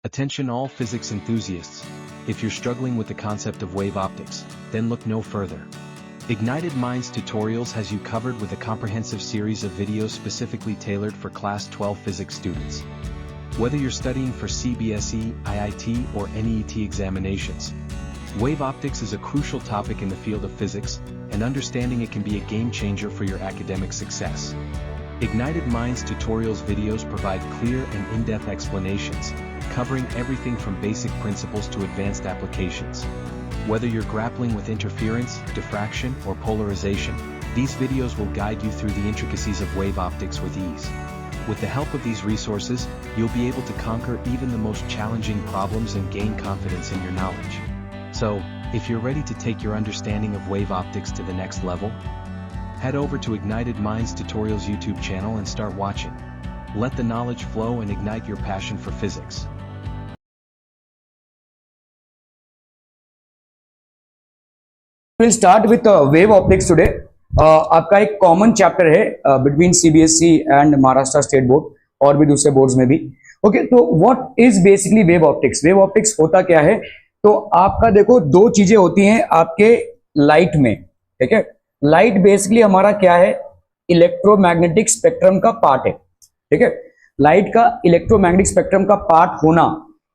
Attention all physics enthusiasts. If you're struggling with the concept of wave optics, then look no further. Ignited Minds Tutorials has you covered with a comprehensive series of videos specifically tailored for Class 12 physics students. Whether you're studying for CBSE, IIT, or NEET examinations, wave optics is a crucial topic in the field of physics, and understanding it can be a game changer for your academic success. Ignited Minds Tutorials videos provide clear and in-depth explanations, covering everything from basic principles to advanced applications. Whether you're grappling with interference, diffraction, or polarization, these videos will guide you through the intricacies of wave optics with ease. With the help of these resources, you'll be able to conquer even the most challenging problems and gain confidence in your knowledge. So, if you're ready to take your understanding of wave optics to the next level, head over to Ignited Minds Tutorials YouTube channel and start watching. Let the knowledge flow and ignite your passion for physics. We'll start with wave optics today. आपका एक common chapter है between CBSE and Maharashtra state board और भी दूसरे boards में भी. Okay, तो what is basically wave optics? Wave optics होता क्या है? तो आपका देखो दो चीजें होती हैं आपके लाइट में. ठीक है, लाइट बेसिकली हमारा क्या है? इलेक्ट्रोमैग्नेटिक स्पेक्ट्रम का पार्ट है. ठीक है, लाइट का इलेक्ट्रोमैग्नेटिक स्पेक्ट्रम का पार्ट होना,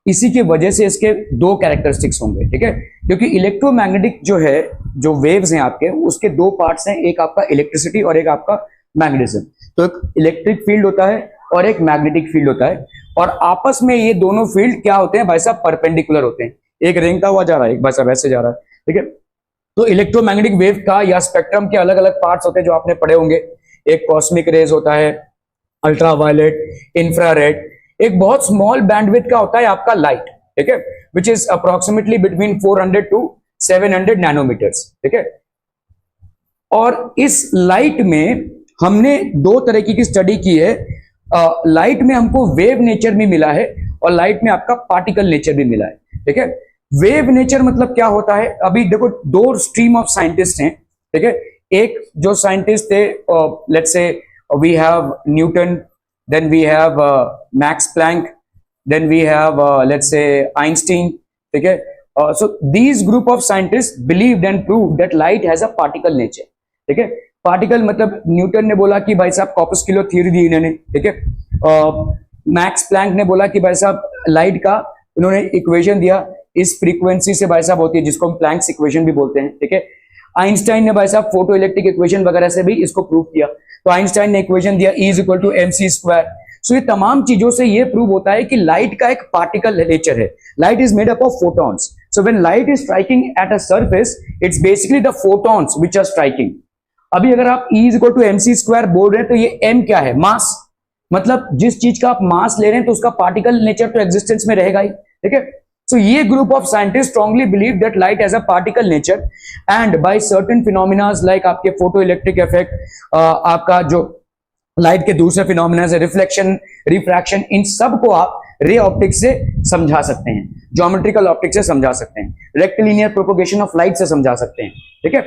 इसी की वजह से इसके दो कैरेक्टरिस्टिक्स होंगे. ठीक है, क्योंकि इलेक्ट्रोमैग्नेटिक जो है, जो वेव्स हैं आपके, उसके दो पार्ट्स हैं, एक आपका इलेक्ट्रिसिटी और एक आपका मैग्नेटिज्म. तो एक इलेक्ट्रिक फील्ड होता है और एक मैग्नेटिक फील्ड होता है, और आपस में ये दोनों फील्ड क्या होते हैं भाई साहब? परपेंडिकुलर होते हैं. एक रेंगता हुआ जा रहा है, एक भाई साहब ऐसे जा रहा है. ठीक है, तो इलेक्ट्रोमैग्नेटिक वेव का या स्पेक्ट्रम के अलग अलग पार्ट्स होते हैं जो आपने पढ़े होंगे. एक कॉस्मिक रेज होता है, अल्ट्रावायलेट, इंफ्रारेड. एक बहुत स्मॉल बैंडविड्थ का होता है आपका लाइट. ठीक है, which is approximately between 400 to 700 nanometres. ठीक है, और इस लाइट में हमने दो तरह की स्टडी की है. लाइट में हमको वेव नेचर भी मिला है और लाइट में आपका पार्टिकल नेचर भी मिला है. ठीक है, वेव नेचर मतलब क्या होता है? अभी देखो दो स्ट्रीम ऑफ साइंटिस्ट हैं. ठीक है, एक जो साइंटिस्ट थे, let's say we have Newton, then we have Max Planck, then we have let's say Einstein. ठीक है, so these group of scientists believed and proved that light has a particle nature. ठीक है, particle मतलब Newton ने बोला कि भाई साहब कॉर्पस्कुलर थ्योरी दी इन्होंने. ठीक है, मैक्स प्लैंक ने बोला कि भाई साहब लाइट का उन्होंने इक्वेशन दिया, इस फ्रीक्वेंसी से भाई साहब होती है, जिसको हम प्लैंक्स इक्वेशन भी बोलते हैं. ठीक है, आइंस्टाइन ने भाई साहब फोटो इलेक्ट्रिक इक्वेशन वगैरह से भी इसको प्रूव किया. तो आइंस्टाइन ने इक्वेशन दिया E equal to mc square. So ये तमाम चीजों से ये प्रूव होता है कि लाइट का एक पार्टिकल नेचर है. Light is made up of photons. So when light is striking at a surface, it's basically the photons which are striking. अभी अगर आप E equal to mc square बोल रहे हैं तो ये m क्या है? मास. मतलब जिस चीज का आप मास ले रहे हैं तो उसका पार्टिकल नेचर तो एग्जिस्टेंस में रहेगा ही. ठीक है, so ये group of scientists strongly believe that light has a particle nature, and by certain phenomena like आपके photoelectric effect, आपका जो लाइट के दूसरे फिनोमिना है रिफ्लेक्शन, रिफ्रैक्शन, इन सब को आप रे ऑप्टिक्स से समझा सकते हैं, ज्योमेट्रिकल ऑप्टिक्स से समझा सकते हैं, रेक्टिलिनियर प्रोपोगेशन ऑफ लाइट से समझा सकते हैं. ठीक है,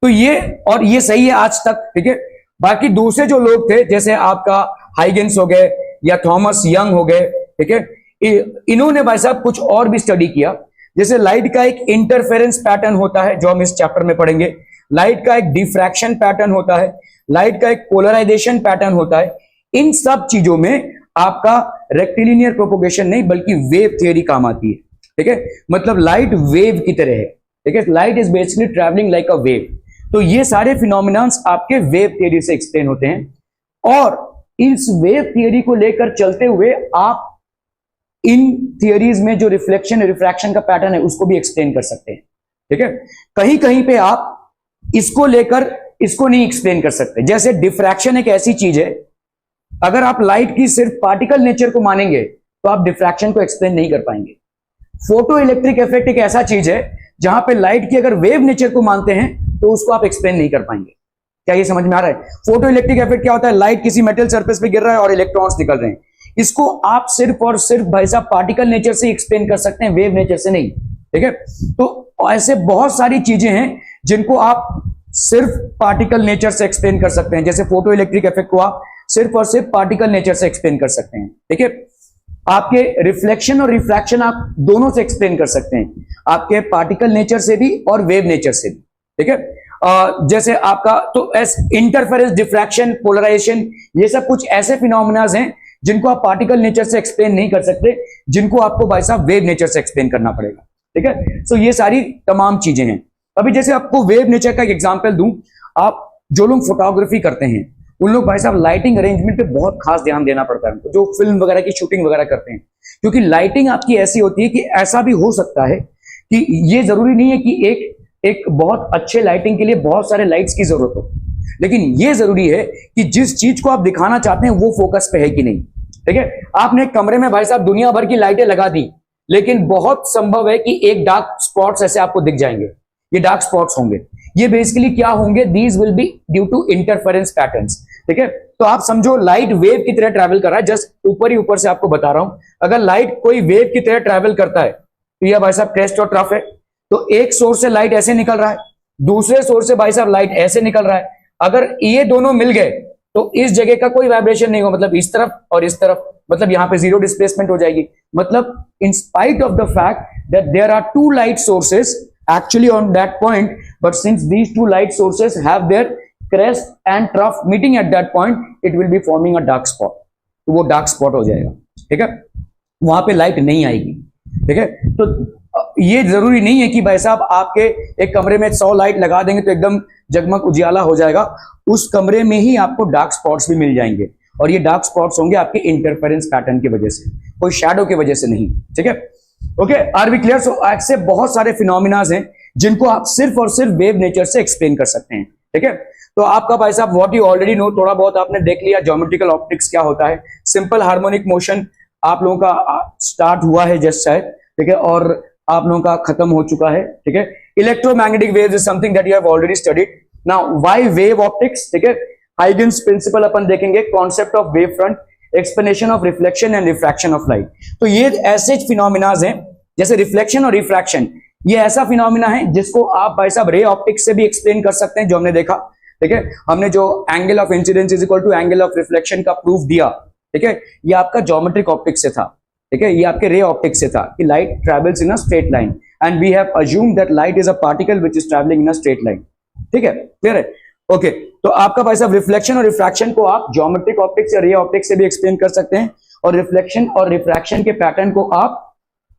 तो ये और ये सही है आज तक. ठीक है, बाकी दूसरे जो लोग थे जैसे आपका हाइगेंस हो गए या थॉमस यंग हो गए. ठीक है, इन्होंने भाई साहब कुछ और भी स्टडी किया. जैसे लाइट का एक इंटरफेरेंस पैटर्न होता है जो हम इस चैप्टर में पढ़ेंगे, लाइट का एक डिफ्रैक्शन पैटर्न होता है, लाइट का एक पोलराइजेशन पैटर्न होता है. इन सब चीजों में आपका रेक्टिलिनियर प्रोपोगेशन नहीं बल्कि वेव थियरी काम आती है. ठीक है, मतलब लाइट वेव की तरह है. ठीक है, light is basically travelling like a wave. तो ये सारे फिनोमिनन्स आपके वेव थियरी से एक्सप्लेन होते हैं, और इस वेव थियरी को लेकर चलते हुए आप इन थियरीज में जो रिफ्लेक्शन रिफ्रैक्शन का पैटर्न है उसको भी एक्सप्लेन कर सकते हैं. ठीक है, कहीं कहीं पे आप इसको लेकर इसको नहीं एक्सप्लेन कर सकते. जैसे डिफ्रैक्शन एक ऐसी चीज है, अगर आप लाइट की सिर्फ पार्टिकल नेचर को मानेंगे तो आप डिफ्रैक्शन को एक्सप्लेन नहीं कर पाएंगे. फोटो इलेक्ट्रिक इफेक्ट एक ऐसा चीज है जहां पे लाइट की अगर वेव नेचर को मानते हैं तो उसको आप एक्सप्लेन नहीं कर पाएंगे. क्या ये समझ में आ रहा है? फोटो इलेक्ट्रिक इफेक्ट क्या होता है? लाइट किसी मेटल सरफेस पे गिर रहा है और इलेक्ट्रॉन्स निकल रहे हैं. इसको आप सिर्फ और सिर्फ भाई साहब पार्टिकल नेचर से एक्सप्लेन कर सकते हैं, वेव नेचर से नहीं. ठीक है, तो ऐसे बहुत सारी चीजें हैं जिनको आप सिर्फ पार्टिकल नेचर से एक्सप्लेन कर सकते हैं. जैसे फोटो इलेक्ट्रिक इफेक्ट को आप सिर्फ और सिर्फ पार्टिकल नेचर से एक्सप्लेन कर सकते हैं. ठीक है, आपके रिफ्लेक्शन और रिफ्रैक्शन आप दोनों से एक्सप्लेन कर सकते हैं, आपके पार्टिकल नेचर से भी और वेव नेचर से भी, ठीक है। जैसे आपका तो इंटरफेरेंस, डिफ्रैक्शन, पोलराइजेशन, ये सब कुछ ऐसे फिनोमेनाज हैं जिनको आप पार्टिकल नेचर से एक्सप्लेन नहीं कर सकते, जिनको आपको भाई साहब वेव नेचर से एक्सप्लेन करना पड़ेगा, ठीक है। सो ये सारी तमाम चीजें हैं। अभी जैसे आपको वेव नेचर का एक एग्जांपल दूं, आप जो लोग फोटोग्राफी करते हैं उन लोग भाई साहब लाइटिंग अरेंजमेंट पे बहुत खास ध्यान देना पड़ता है उनको, जो फिल्म वगैरह की शूटिंग वगैरह करते हैं, क्योंकि लाइटिंग आपकी ऐसी होती है कि ऐसा भी हो सकता है कि ये जरूरी नहीं है कि एक बहुत अच्छे लाइटिंग के लिए बहुत सारे लाइट्स की जरूरत हो, लेकिन ये जरूरी है कि जिस चीज को आप दिखाना चाहते हैं वो फोकस पे है कि नहीं, ठीक है। आपने एक कमरे में भाई साहब दुनिया भर की लाइटें लगा दी, लेकिन बहुत संभव है कि एक डार्क स्पॉट्स ऐसे आपको दिख जाएंगे, ये डार्क स्पॉट्स होंगे। ये बेसिकली क्या होंगे, these will be due to interference patterns, ठीक है। तो आप समझो लाइट वेव की तरह ट्रैवल कर रहा है, जस्ट ऊपर ही ऊपर से आपको बता रहा हूं, अगर लाइट कोई वेव की तरह ट्रैवल करता है तो यह भाई साहब क्रेस्ट और ट्रफ है, तो एक सोर्स से लाइट ऐसे निकल रहा है, दूसरे सोर्स से भाई साहब लाइट ऐसे निकल रहा है। अगर ये दोनों मिल गए तो इस जगह का कोई वाइब्रेशन नहीं होगा, मतलब इस तरफ और इस तरफ, मतलब यहां पे जीरो डिस्प्लेसमेंट हो जाएगी। मतलब in spite of the fact that there are two light sources actually on that point, but since these two light sources have their crest and trough meeting at that point, it will be forming a dark spot, तो वो dark spot हो जाएगा, ठीक है, वहां पे light नहीं आएगी, ठीक है। तो ये जरूरी नहीं है कि भाई साहब आपके एक कमरे में 100 लाइट लगा देंगे तो एकदम जगमग उजियाला हो जाएगा, उस कमरे में ही आपको डार्क स्पॉट्स भी मिल जाएंगे, और ये डार्क स्पॉट्स होंगे आपके इंटरफेरेंस पैटर्न की वजह से, कोई शैडो की वजह से नहीं, ठीक है। Okay, are we clear? So ऐसे बहुत सारे फिनोमिनाज हैं जिनको आप सिर्फ और सिर्फ वेव नेचर से एक्सप्लेन कर सकते हैं, ठीक है। तो आपका भाई साहब व्हाट यू ऑलरेडी नो, थोड़ा बहुत आपने देख लिया ज्योमेट्रिकल ऑप्टिक्स क्या होता है, सिंपल हार्मोनिक मोशन आप लोगों का स्टार्ट हुआ है जस्ट शायद, ठीक है, और आप लोगों का खत्म हो चुका है, ठीक है। Electromagnetic waves is something that you have already studied. Now why wave optics, ठीक है, हाइगन्स प्रिंसिपल अपन देखेंगे, concept of wave front, explanation of reflection and refraction of light. तो ये ऐसे फिनोमिनाज हैं जैसे रिफ्लेक्शन और रिफ्रैक्शन, ये ऐसा फिनोमिना है जिसको आप भाई साहब रे ऑप्टिक्स से भी एक्सप्लेन कर सकते हैं, जो हमने देखा, ठीक है। हमने जो angle of incidence is equal to angle of reflection का प्रूफ दिया, ठीक है, ये आपका ज्योमेट्रिक ऑप्टिक्स से था, ठीक है, ये आपके रे ऑप्टिक्स से था कि light travels in a straight line and we have assumed that light is a particle which is travelling in a straight line, ठीक है, क्लियर है। ओके, तो आपका भाई साहब रिफ्लेक्शन और रिफ्रैक्शन को आप ज्योमेट्रिक ऑप्टिक्स या रे ऑप्टिक्स से भी एक्सप्लेन कर सकते हैं, और रिफ्लेक्शन और रिफ्रैक्शन के पैटर्न को आप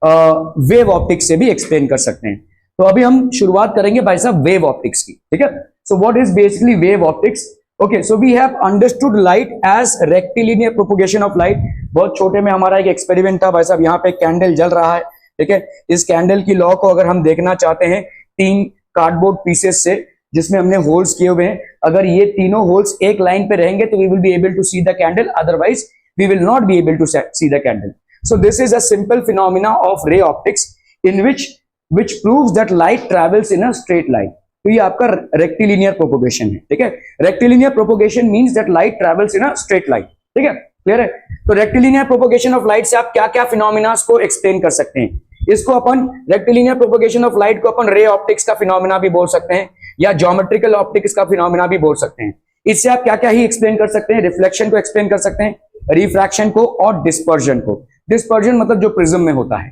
वेव ऑप्टिक्स से भी एक्सप्लेन कर सकते हैं। तो अभी हम शुरुआत करेंगे भाई साहब वेव ऑप्टिक्स की, ठीक है। So what is basically wave optics? Okay, so we have understood light as rectilinear propagation of light. बहुत छोटे में हमारा एक एक्सपेरिमेंट था भाई साहब, यहाँ पे कैंडल जल रहा है, ठीक है, इस कैंडल की लॉ को अगर हम देखना चाहते हैं 3 कार्डबोर्ड पीसेस से जिसमें हमने होल्स किए हुए हैं, अगर ये तीनों होल्स एक लाइन पे रहेंगे तो we will be able to see the candle, otherwise we will not be able to see the candle. So this is a simple phenomena of ray optics in which proves that light travels in a straight line. तो ये आपका rectilinear propagation है, ठीक है। Rectilinear propagation means that light travels in a straight line, ठीक है, clear है। तो रेक्टिलिनियर प्रोपोगेशन ऑफ लाइट से आप क्या क्या फिनोमिना को एक्सप्लेन कर सकते हैं? इसको अपन रेक्टिलिनियर प्रोपोगेशन ऑफ लाइट को अपन रे ऑप्टिक्स का फिनोमिना भी बोल सकते हैं, या ज्योमेट्रिकल ऑप्टिक्स का फिनोमिना भी बोल सकते हैं। इससे आप क्या क्या ही एक्सप्लेन कर सकते हैं? रिफ्लेक्शन को एक्सप्लेन कर सकते हैं, रिफ्रैक्शन को, और डिस्पर्जन को। डिस्पर्जन मतलब जो प्रिज्म में होता है,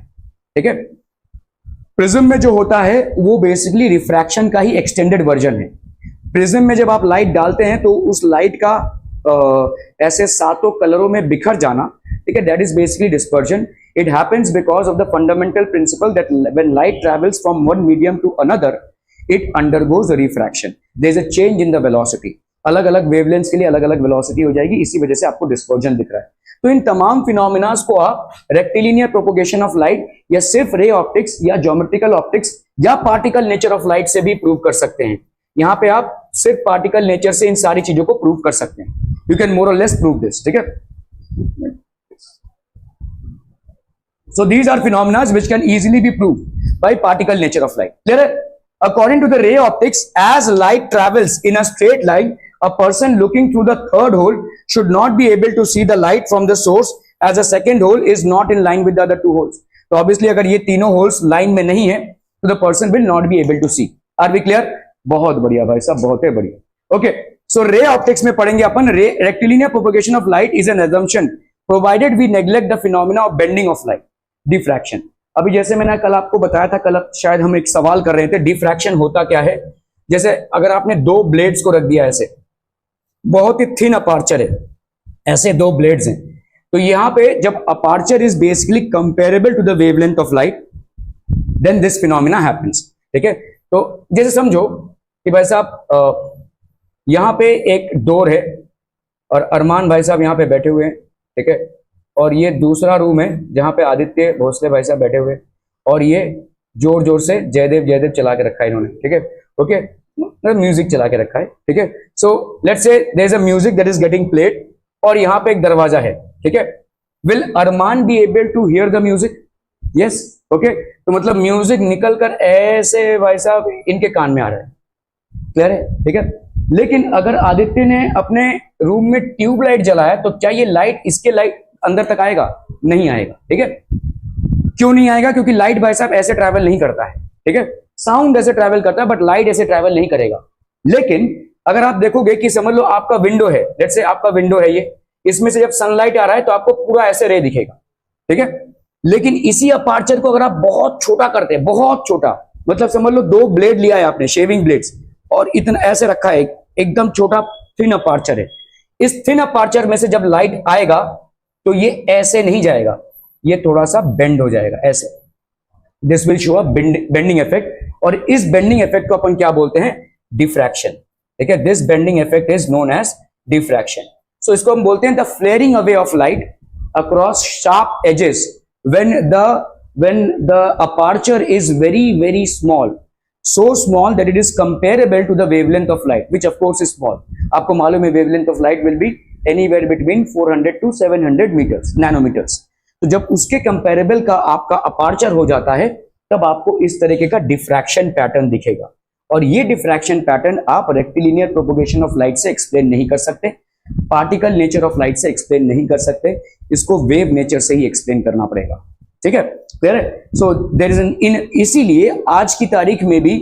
ठीक है, प्रिज्म में जो होता है वो बेसिकली रिफ्रैक्शन का ही एक्सटेंडेड वर्जन है। प्रिज्म में जब आप लाइट डालते हैं तो उस लाइट का ऐसे सातों कलरों में बिखर जाना, ठीक है, that is basically dispersion. It happens because of the fundamental principle that when light travels from one medium to another it undergoes refraction, there is a change in the velocity. अलग अलग वेवलेंथ्स के लिए अलग अलग velocity हो जाएगी, इसी वजह से आपको डिस्पर्जन दिख रहा है। तो इन तमाम फिनोमिनास को आप रेक्टिलिनियर प्रोपोगेशन ऑफ लाइट या सिर्फ रे ऑप्टिक्स या ज्योमेट्रिकल ऑप्टिक्स या पार्टिकल नेचर ऑफ लाइट से भी प्रूव कर सकते हैं। यहां पे आप सिर्फ पार्टिकल नेचर से इन सारी चीजों को प्रूव कर सकते हैं। यू कैन मोर और लेस प्रूव दिस, ठीक है। So these are phenomenas which can easily be proved by particle nature of light, clear है। According to the ray optics, as light travels in a straight line, a person looking through the third hole should not be able to see the light from the source, as the second hole is not in line with the other two holes. तो obviously अगर ये तीनों holes line में नहीं है तो the person will not be able to see. Are we clear? बहुत बढ़िया भाई साहब, बहुत ही बढ़िया। Okay, so ray optics में पढ़ेंगे अपन rectilinear propagation of light is an assumption provided we neglect the phenomena of bending of light, diffraction. अभी जैसे मैंने कल आपको बताया था, कल शायद हम एक सवाल कर रहे थे, डिफ्रैक्शन होता क्या है। जैसे अगर आपने दो ब्लेड्स को रख दिया ऐसे, बहुत ही थिन अपार्चर है, ऐसे दो ब्लेड्स हैं, तो यहां पे जब aperture is basically comparable to the wavelength of light, then this phenomena happens. ठीक है, तो जैसे समझो कि भाई साहब यहां पे एक डोर है और अरमान भाई साहब यहां पे बैठे हुए हैं, ठीक है, और ये दूसरा रूम है जहां पे आदित्य भोसले भाई साहब बैठे हुए हैं, और ये जोर जोर से जयदेव जयदेव चला के रखा है इन्होंने। ठीक है, ओके, म्यूजिक चला के रखा है। ठीक है, so let's say there is a music that is getting played, और यहां पे एक दरवाजा है। ठीक है, will Arman be able to hear the music? Yes, okay, तो मतलब म्यूजिक निकल कर ऐसे भाई साहब इनके कान में आ रहा है, क्लियर है? ठीक है, लेकिन अगर आदित्य ने अपने रूम में ट्यूबलाइट जलाया तो क्या ये लाइट इसके लाइट अंदर तक आएगा? नहीं आएगा। ठीक है, क्यों नहीं आएगा? क्योंकि लाइट भाई साहब ऐसे ट्रैवल नहीं करता है। ठीक है, साउंड ऐसे ट्रैवल करता है बट लाइट ऐसे ट्रैवल नहीं करेगा। लेकिन अगर आप देखोगे कि समझ लो आपका विंडो है, लेट्स से आपका विंडो है ये, इसमें से जब सनलाइट आ रहा है तो आपको पूरा ऐसे रे दिखेगा। ठीक है, लेकिन इसी अपार्चर को अगर आप बहुत छोटा करते हैं, बहुत छोटा, मतलब समझ लो दो ब्लेड लिया है आपने, शेविंग ब्लेड्स, और इतना ऐसे रखा है, एकदम छोटा थिन अपार्चर है, इस थिन अपार्चर में से जब लाइट आएगा तो ये ऐसे नहीं जाएगा, ये थोड़ा सा बेंड हो जाएगा ऐसे, this will show a bending effect, और इस बेंडिंग इफेक्ट को अपन क्या बोलते हैं? डिफ्रैक्शन। ठीक है, this bending effect is known as diffraction. So इसको हम बोलते हैं the flaring away of light across sharp edges when the aperture is very small, so small that it is comparable to the wavelength of light, which of course is small. आपको मालूम है wavelength of light will be anywhere between 400 to 700 meters, nanometers. तो जब उसके comparable का आपका aperture हो जाता है तब आपको इस तरीके का डिफ्रैक्शन पैटर्न दिखेगा, और ये डिफ्रैक्शन पैटर्न आप रेक्टिलिनियर प्रोपोगेशन ऑफ लाइट से एक्सप्लेन नहीं कर सकते, पार्टिकल नेचर ऑफ लाइट से एक्सप्लेन नहीं कर सकते, इसको वेव नेचर से ही एक्सप्लेन करना पड़ेगा। ठीक है, क्लियर है? सो देयर इज एन इसीलिए आज की तारीख में भी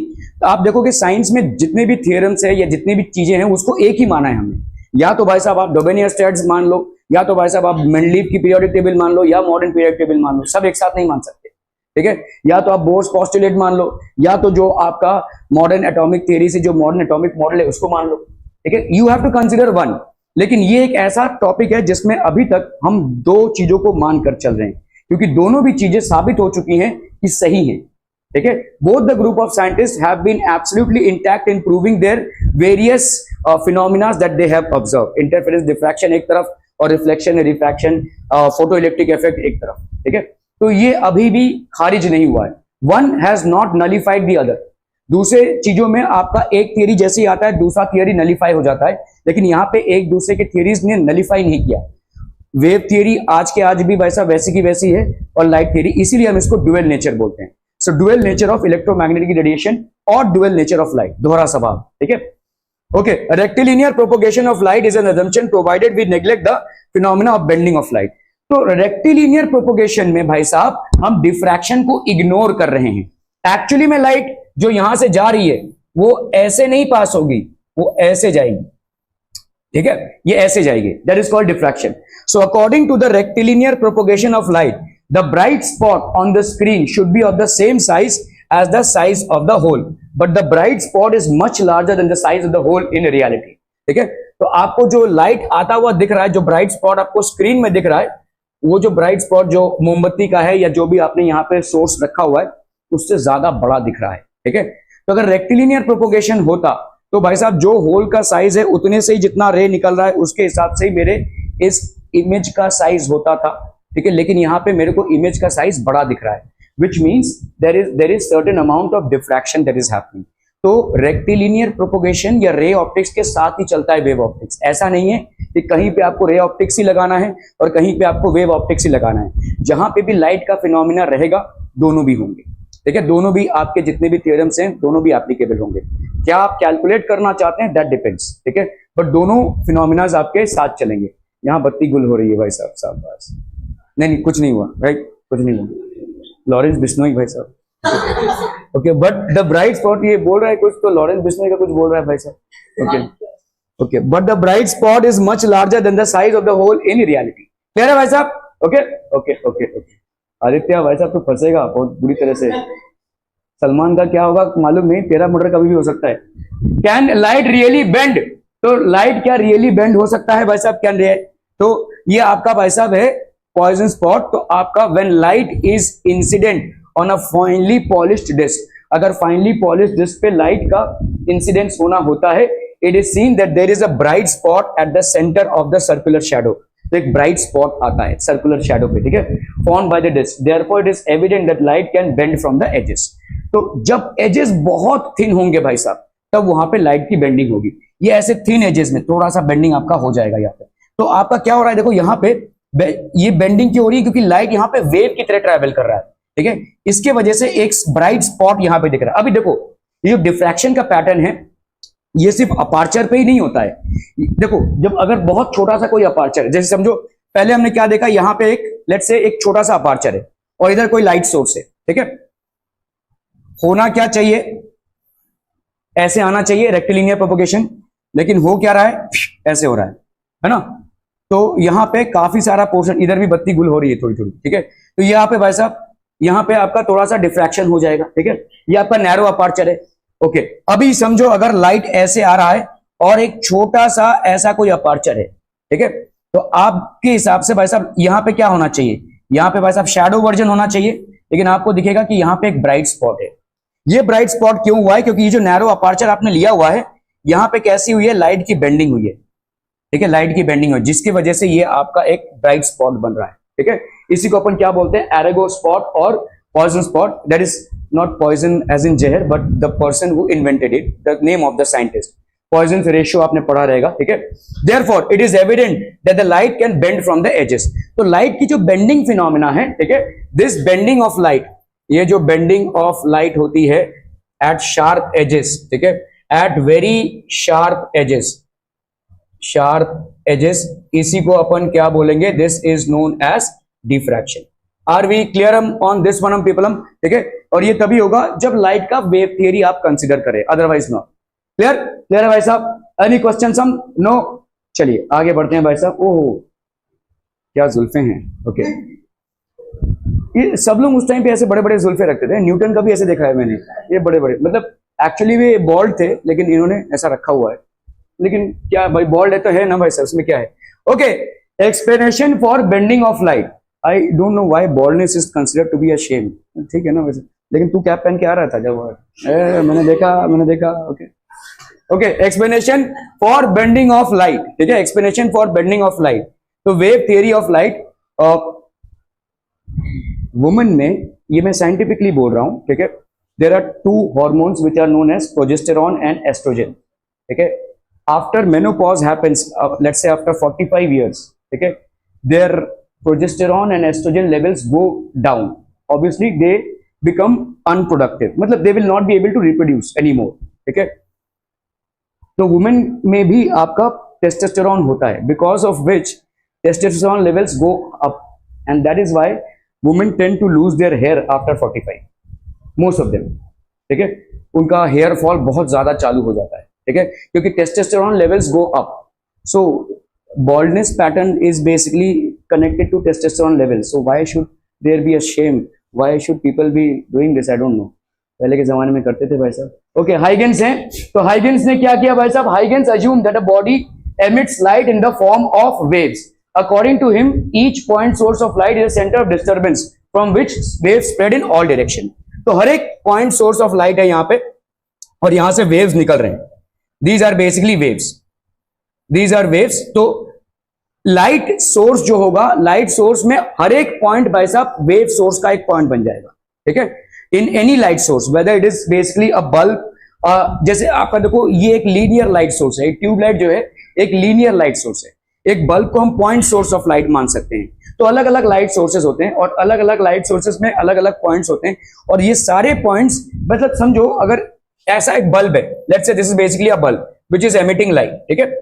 आप देखोगे साइंस में जितने भी थियरम्स है या जितनी भी चीजें हैं उसको एक ही माना है हमने, या तो भाई साहब आप डोबेनियर-स्टैट्स मान लो, या तो भाई साहब आप मेंडलीव की पीरियोडिक टेबल मान लो, या मॉडर्न पीरियोडिक टेबल मान लो, सब एक साथ नहीं मान सकते। ठीक है, या तो आप बोर्स पोस्टुलेट मान लो, या तो जो आपका मॉडर्न एटॉमिक थियरी से जो मॉडर्न एटॉमिक मॉडल है उसको मान लो। ठीक है, you have to consider one. लेकिन ये एक ऐसा टॉपिक है जिसमें अभी तक हम दो चीजों को मानकर चल रहे हैं, क्योंकि दोनों भी चीजें साबित हो चुकी हैं कि सही हैं। ठीक है, both the group of scientist have been absolutely intact in proving their various phenomena that they have observe. Interference diffraction एक तरफ और reflection refraction photo electric effect एक तरफ। ठीक है, तो ये अभी भी खारिज नहीं हुआ है, one has not nullified the other. दूसरे चीजों में आपका एक थियरी जैसे ही आता है दूसरा थियरी नलिफाई हो जाता है, लेकिन यहाँ पे एक दूसरे के थियरीज ने नलिफाई नहीं किया। वेव थियरी आज के आज भी वैसा वैसी की वैसी है, और लाइट थियरी, इसीलिए हम इसको डुअल नेचर बोलते हैं। So dual nature of electromagnetic radiation और डुअल नेचर ऑफ लाइट, दोहरा स्वभाव। ठीक है, okay, rectilinear propagation of light is an assumption provided we neglect the phenomena of bending of light. तो रेक्टिलिनियर प्रोपोगेशन में भाई साहब हम डिफ्रैक्शन को इग्नोर कर रहे हैं। एक्चुअली में लाइट जो यहां से जा रही है वो ऐसे नहीं पास होगी, वो ऐसे जाएगी। ठीक है, ये ऐसे जाएगी, that is called diffraction. So according to the rectilinear propagation of light, the bright spot on the screen should be of the same size as the size of the hole, but the bright spot is much larger than the size of the hole in reality. ठीक है, तो आपको जो light आता हुआ दिख रहा है, जो ब्राइट स्पॉट आपको स्क्रीन में दिख रहा है, वो जो ब्राइट स्पॉट जो मोमबत्ती का है या जो भी आपने यहाँ पे सोर्स रखा हुआ है उससे ज्यादा बड़ा दिख रहा है। ठीक है, तो अगर रेक्टिलिनियर प्रोपोगेशन होता तो भाई साहब जो होल का साइज है उतने से ही जितना रे निकल रहा है उसके हिसाब से ही मेरे इस इमेज का साइज होता था। ठीक है, लेकिन यहाँ पे मेरे को इमेज का साइज बड़ा दिख रहा है, which means there is certain amount of diffraction that is happening। तो रेक्टिलिनियर प्रोपोगेशन या रे ऑप्टिक्स के साथ ही चलता है वेव ऑप्टिक्स। ऐसा नहीं है कि कहीं पे आपको रे ऑप्टिक्स ही लगाना है और कहीं पे आपको वेव ऑप्टिक्स ही लगाना है। जहां पे भी लाइट का फिनोमिना रहेगा दोनों भी होंगे। ठीक है, दोनों भी आपके जितने भी थ्योरम्स हैं दोनों भी एप्लीकेबल होंगे। क्या आप कैलकुलेट करना चाहते हैं दैट डिपेंड्स। ठीक है, बट दोनों फिनोमिनाज आपके साथ चलेंगे। यहाँ बत्ती गुल हो रही है भाई साहब बस। नहीं कुछ नहीं हुआ भाई, कुछ नहीं हुआ। लॉरेंस बिश्नोई भाई साहब। Okay, but the bright spot ये बोल रहा है कुछ, तो लॉरेंस बिश्नोई का कुछ बोल रहा है भाई साहब। Okay, but the bright spot is much larger than the size of the hole in reality. Clear है भाई साहब? Okay okay okay okay. Aditya भाई साहब तो फंसेगा बहुत बुरी तरह से। सलमान का क्या होगा मालूम नहीं, तेरा मर्डर कभी भी हो सकता है। Can light really bend? तो लाइट क्या रियली बेंड हो सकता है भाई साहब? Can real? तो ये आपका भाई साहब है पॉइजन स्पॉट। तो आपका when light is incident on a finely polished disc, अगर फाइनली पॉलिश्ड डिस्क पे लाइट का इंसिडेंस होना होता है, it is seen that there is a bright spot at the centre of the circular shadow. तो एक ब्राइट स्पॉट आता है सर्कुलर शैडो पे, ठीक है, form by the disk, therefore it is evident that light can bend from the edges. तो जब edges बहुत थिन होंगे भाई साहब, तब वहां पे लाइट की बेंडिंग होगी। ये ऐसे थिन एजेस में थोड़ा सा बेंडिंग आपका हो जाएगा यहाँ पे। तो आपका क्या हो रहा है, देखो यहाँ पे ये बेंडिंग क्यों हो रही है? क्योंकि लाइट यहाँ पे वेव की तरह ट्रैवल कर रहा है, ठीक है, इसके वजह से एक ब्राइट स्पॉट यहाँ पे दिख रहा है। अभी देखो ये जो डिफ्रैक्शन का पैटर्न है, ये सिर्फ अपार्चर पे ही नहीं होता है। देखो जब अगर बहुत छोटा सा कोई अपार्चर, जैसे समझो पहले हमने क्या देखा, यहाँ पे एक लेट्स से एक छोटा सा अपार्चर है और इधर कोई लाइट सोर्स है, ठीक है, होना क्या चाहिए, ऐसे आना चाहिए रेक्टिलिनियर प्रोपगेशन, लेकिन हो क्या रहा है, ऐसे हो रहा है ना। तो यहाँ पे काफी सारा पोर्शन, इधर भी बत्ती गुल हो रही है थोड़ी थोड़ी, ठीक है। तो यहाँ पे भाई साहब, यहाँ पे आपका थोड़ा सा डिफ्रैक्शन हो जाएगा, ठीक है, ये आपका नैरो अपार्चर है। ओके, अभी समझो अगर लाइट ऐसे आ रहा है और एक छोटा सा ऐसा कोई अपार्चर है, ठीक है, तो आपके हिसाब से भाई साहब यहाँ पे क्या होना चाहिए, यहाँ पे भाई साहब शैडो वर्जन होना चाहिए, लेकिन आपको दिखेगा कि यहाँ पे एक ब्राइट स्पॉट है। ये ब्राइट स्पॉट क्यों हुआ है? क्योंकि ये जो नैरो अपार्चर आपने लिया हुआ है, यहाँ पे कैसी हुई है, लाइट की बेंडिंग हुई है, ठीक है, लाइट की बेंडिंग हुई, जिसकी वजह से ये आपका एक ब्राइट स्पॉट बन रहा है, ठीक है। इसी को अपन क्या बोलते हैं, एरेगो स्पॉट और Poisson spot. That is not poison as in जहर, but the person who invented it, the name of the scientist. Poisson ratio आपने पढ़ा रहेगा, ठीक है। Therefore it is evident that the light can bend from the edges. तो light की जो bending phenomena है, ठीक है, दिस बेंडिंग ऑफ लाइट, ये जो बेंडिंग ऑफ लाइट होती है एट शार्प एजेस, ठीक है, at very sharp edges, sharp edges, इसी को अपन क्या बोलेंगे, this is known as diffraction. Are we clear on this one people, ठीक है। और ये तभी होगा जब लाइट का वेव थियरी आप कंसीडर करें, अदरवाइज नॉट। क्लियर? क्लियर है भाई साहब? Any question some? नो? चलिए आगे बढ़ते हैं भाई साहब। ओहो क्या जुल्फे हैं, ओके। ये सब लोग उस टाइम पे ऐसे बड़े बड़े जुल्फे रखते थे, न्यूटन का भी ऐसे देखा है मैंने, ये बड़े बड़े, मतलब एक्चुअली वे बॉल्ड थे, लेकिन इन्होंने ऐसा रखा हुआ है। लेकिन क्या भाई, बॉल्ड है तो है ना भाई साहब, उसमें क्या है। Okay, explanation for bending of light. I don't know why boldness is considered to be a shame, ठीक है ना वैसे, लेकिन तू कैप पहन के आ रहा था जब मैंने देखा। Okay okay, explanation for bending of light, ठीक है, explanation for bending of light. तो wave theory of light woman में, ये मैं साइंटिफिकली बोल रहा हूं, ठीक है, there are two hormones which are known as progesterone and estrogen, ठीक है। After menopause happens, let's say after 45 years, ठीक है, there progesterone and estrogen levels go down, obviously they become unproductive, मतलब they will not be able to reproduce any more, ठीक है। तो women में भी आपका टेस्टोस्टेरोन होता है, because of which testosterone levels go up, and that is why women tend to lose their hair after 45, most of them, ठीक है, उनका हेयर फॉल बहुत ज्यादा चालू हो जाता है, ठीक है, क्योंकि testosterone levels go up. So baldness pattern is basically connected to testosterone levels. So why should there be a shame? Why should people be doing this? I don't know. पहले के जमाने में करते थे भाई साहब। ओके, हाइगेंस है, तो हाइगेंस ने क्या किया भाई साहब, Huygens assumed that a body emits light in the form of waves. According to him, each point source of light is a center of disturbance from which waves spread in all direction. तो हर एक point source of light है यहाँ पे, और यहां से waves निकल रहे हैं। These are basically waves. These are waves. तो लाइट सोर्स जो होगा, लाइट सोर्स में हर एक पॉइंट भाई साहब वेव सोर्स का एक पॉइंट बन जाएगा, ठीक है, in any light source, weather it is basically a bulb, जैसे आपका देखो ये एक लीनियर लाइट सोर्स है, एक ट्यूबलाइट जो है एक लीनियर लाइट सोर्स है, एक बल्ब को हम पॉइंट सोर्स ऑफ लाइट मान सकते हैं। तो अलग अलग लाइट सोर्सेज होते हैं, और अलग अलग लाइट सोर्सेज में अलग अलग पॉइंट्स होते हैं, और ये सारे पॉइंट्स, मतलब समझो अगर ऐसा एक बल्ब है, let's say this is basically a bulb which is emitting light, ठीक है,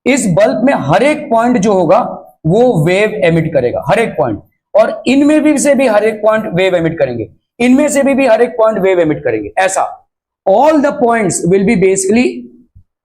इस बल्ब में हर एक पॉइंट जो होगा वो वेव एमिट करेगा, हर एक पॉइंट, और इनमें भी से भी हर एक पॉइंट वेव एमिट करेंगे, इनमें से भी हर एक पॉइंट वेव एमिट करेंगे, ऐसा all the points will be basically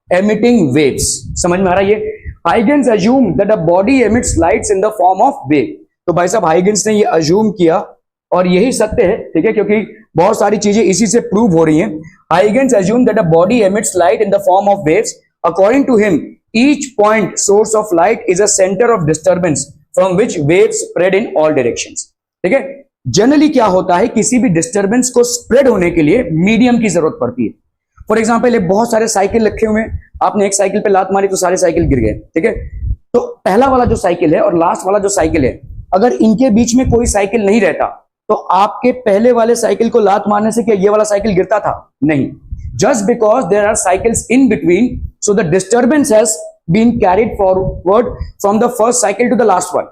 emitting waves. समझ में आ रहा है ये? Huygens assume that a body emits lights in the form of wave. तो भाई साहब हाइगेंस ने ये अज्यूम किया और यही सत्य है, ठीक है, क्योंकि बहुत सारी चीजें इसी से प्रूव हो रही हैं। Huygens assume that a body emits light in the form of waves. According to him each point source of light is a centre of disturbance from which waves spread in all directions. ठीक है, generally क्या होता है, किसी भी disturbance को spread होने के लिए मीडियम की जरूरत पड़ती है। फॉर एग्जाम्पल ये बहुत सारे साइकिल रखे हुए हैं, आपने एक साइकिल पे लात मारी तो सारे साइकिल गिर गए। ठीक है, तो पहला वाला जो साइकिल है और लास्ट वाला जो साइकिल है, अगर इनके बीच में कोई साइकिल नहीं रहता तो आपके पहले वाले साइकिल को लात मारने से क्या ये वाला साइकिल गिरता था? नहीं। Just because there are cycles in between, so the disturbance has been carried forward from the first cycle to the last one.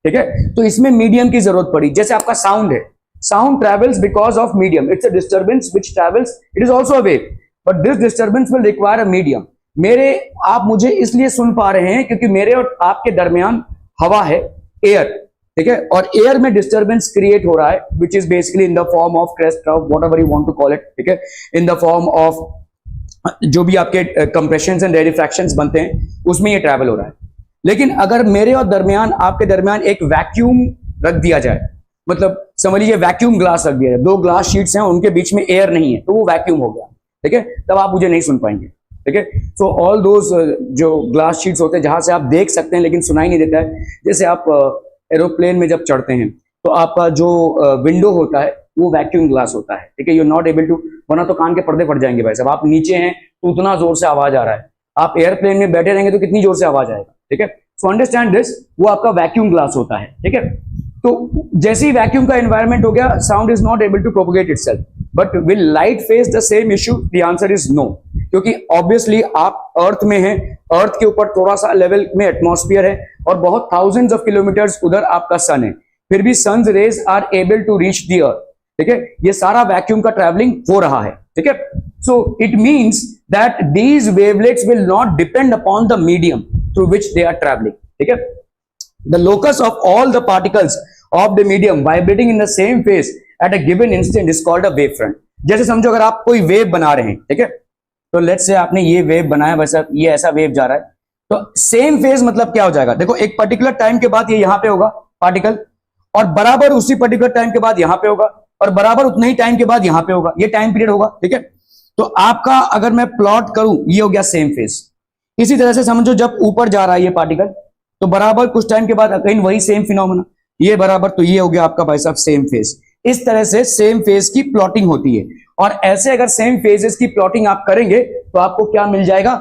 ठीक है, तो इसमें मीडियम की जरूरत पड़ी। जैसे आपका साउंड है, sound travels because of medium, it's a disturbance which travels, it is also a wave, but this disturbance will require a medium. मेरे आप मुझे इसलिए सुन पा रहे हैं क्योंकि मेरे और आपके दरमियान हवा है, एयर। ठीक है, और एयर में डिस्टर्बेंस क्रिएट हो रहा है which is basically in the form of crest of whatever you want to call it. ठीक है, इन द फॉर्म ऑफ जो भी आपके कंप्रेशंस एंड रेडिफ्रैक्शंस बनते हैं उसमें ये ट्रैवल हो रहा है। लेकिन अगर मेरे और दरमियान आपके दरमियान एक वैक्यूम रख दिया जाए, मतलब समझ लीजिए वैक्यूम ग्लास रख दिया जाए, दो ग्लास शीट्स हैं उनके बीच में एयर नहीं है तो वो वैक्यूम हो गया। ठीक है, तब आप मुझे नहीं सुन पाएंगे। ठीक है, सो ऑल दोज जो ग्लास शीट्स होते हैं जहां से आप देख सकते हैं लेकिन सुनाई नहीं देता है, जैसे आप एरोप्लेन में जब चढ़ते हैं तो आपका जो विंडो होता है वो वैक्यूम ग्लास होता है। ठीक है, यू नॉट एबल टू, वरना तो कान के पर्दे फट जाएंगे भाई साहब। आप नीचे हैं तो उतना जोर से आवाज आ रहा है, आप एयरप्लेन में बैठे रहेंगे तो कितनी जोर से आवाज आएगा। ठीक है, सो अंडरस्टैंड दिस, वो आपका वैक्यूम ग्लास होता है। ठीक है, तो जैसे ही वैक्यूम का एनवायरमेंट हो गया, sound is not able to propagate itself. But will light face the same issue? The answer is no, क्योंकि ऑब्वियसली आप अर्थ में हैं, अर्थ के ऊपर थोड़ा सा लेवल में एटमॉस्फेयर है और बहुत थाउजेंड्स ऑफ किलोमीटर्स उधर आपका सन है, फिर भी sun's rays are able to reach the earth. ठीक है, ये सारा वैक्यूम का ट्रैवलिंग हो रहा है। ठीक है, so it means that these wavelets will not depend upon the medium through which they are travelling. ठीक है, the locus of all the particles of the medium vibrating in the same phase at a given instant is called a wave front. जैसे समझो अगर आप कोई wave बना रहे हैं, ठीक है, तो लेट्स से आपने ये वेव बनाया, वैसा ये ऐसा वेव जा रहा है, तो सेम फेज मतलब क्या हो जाएगा? देखो एक पर्टिकुलर टाइम के बाद ये यहां पे होगा पार्टिकल, और बराबर उसी पर्टिकुलर टाइम के बाद यहां पे होगा, और बराबर उतना ही टाइम के बाद यहां पे होगा, ये टाइम पीरियड होगा। ठीक है, तो आपका अगर मैं प्लॉट करूं, ये हो गया सेम फेज। इसी तरह से समझो जब ऊपर जा रहा है ये पार्टिकल, तो बराबर कुछ टाइम के बाद अगेन वही सेम फिनोमेना, ये बराबर, तो ये हो गया आपका भाई साहब सेम फेज। इस तरह से सेम फेज की प्लॉटिंग होती है, और ऐसे अगर सेम फेजेस की प्लॉटिंग आप करेंगे तो आपको क्या मिल जाएगा?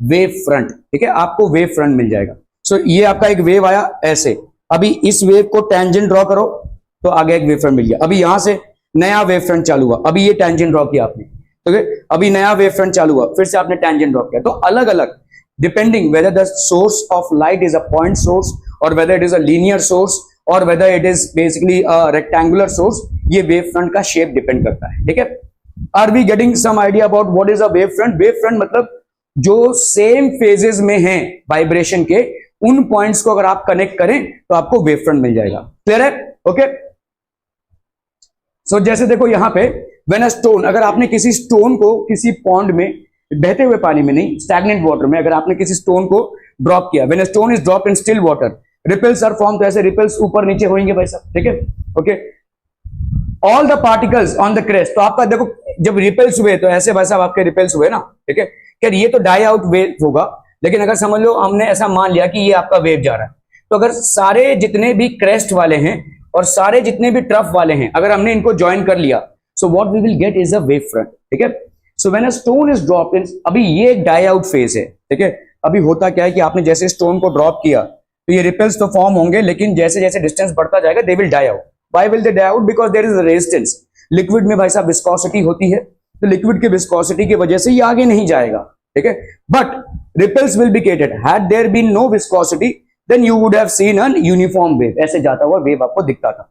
Wave front. ठीक है, आपको वेव फ्रंट मिल जाएगा। सो ये आपका एक वेव आया ऐसे, अभी इस वेव को टेंजेंट ड्रॉ करो तो आगे एक वेव फ्रंट मिल गया। अभी यहां से नया वेव फ्रंट चालू हुआ, अभी ये टेंजेंट ड्रॉ किया आपने, ठीक है, अभी नया वेव फ्रंट चालू हुआ, फिर से आपने टेंजेंट ड्रॉ किया। तो अलग अलग depending whether the source of light is a point source और whether it is a linear source और whether it is basically a rectangular source, ये वेव फ्रंट का शेप डिपेंड करता है। ठीक है, are we getting some idea about what is a wave front? Wave front मतलब जो सेम फेजेस में हैं वाइब्रेशन के, उन पॉइंट्स को अगर आप कनेक्ट करें तो आपको वेव फ्रंट मिल जाएगा। क्लियर है? ओके, सो जैसे देखो यहां पे व्हेन अ स्टोन, अगर आपने किसी स्टोन को किसी पॉन्ड में, बहते हुए पानी में नहीं, स्टैग्नेंट वाटर में, अगर आपने किसी स्टोन को ड्रॉप किया, when a stone is drop in still water, ripples are form, तो ऐसे रिपल्स ऊपर नीचे होंगे भाई साहब। ठीक है, okay, all the particles on the crest, तो आपका देखो जब रिपल्स हुए तो ऐसे भाई साहब आपके रिपल्स हुए ना। ठीक है, क्या ये तो डाई आउट वेव होगा, लेकिन अगर समझ लो हमने ऐसा मान लिया कि ये आपका वेव जा रहा है, तो अगर सारे जितने भी क्रेस्ट वाले हैं और सारे जितने भी ट्रफ वाले हैं, अगर हमने इनको ज्वाइन कर लिया, so what we will get is a wave front. ठीक है, so when a stone is dropped in, अभी ये एक डाई आउट फेज है। ठीक है, अभी होता क्या है कि आपने जैसे स्टोन को ड्रॉप किया तो ये रिपल्स तो फॉर्म होंगे, लेकिन जैसे जैसे डिस्टेंस बढ़ता जाएगा they will die out. Why will they die out? Because there is resistance. Liquid में भाई साहब विस्कोसिटी होती है, तो लिक्विड की विस्कोसिटी की वजह से ये आगे नहीं जाएगा। ठीक है, but ripples will be created. Had there been no viscosity then you would have seen an uniform wave, ऐसे जाता हुआ वेव आपको दिखता था।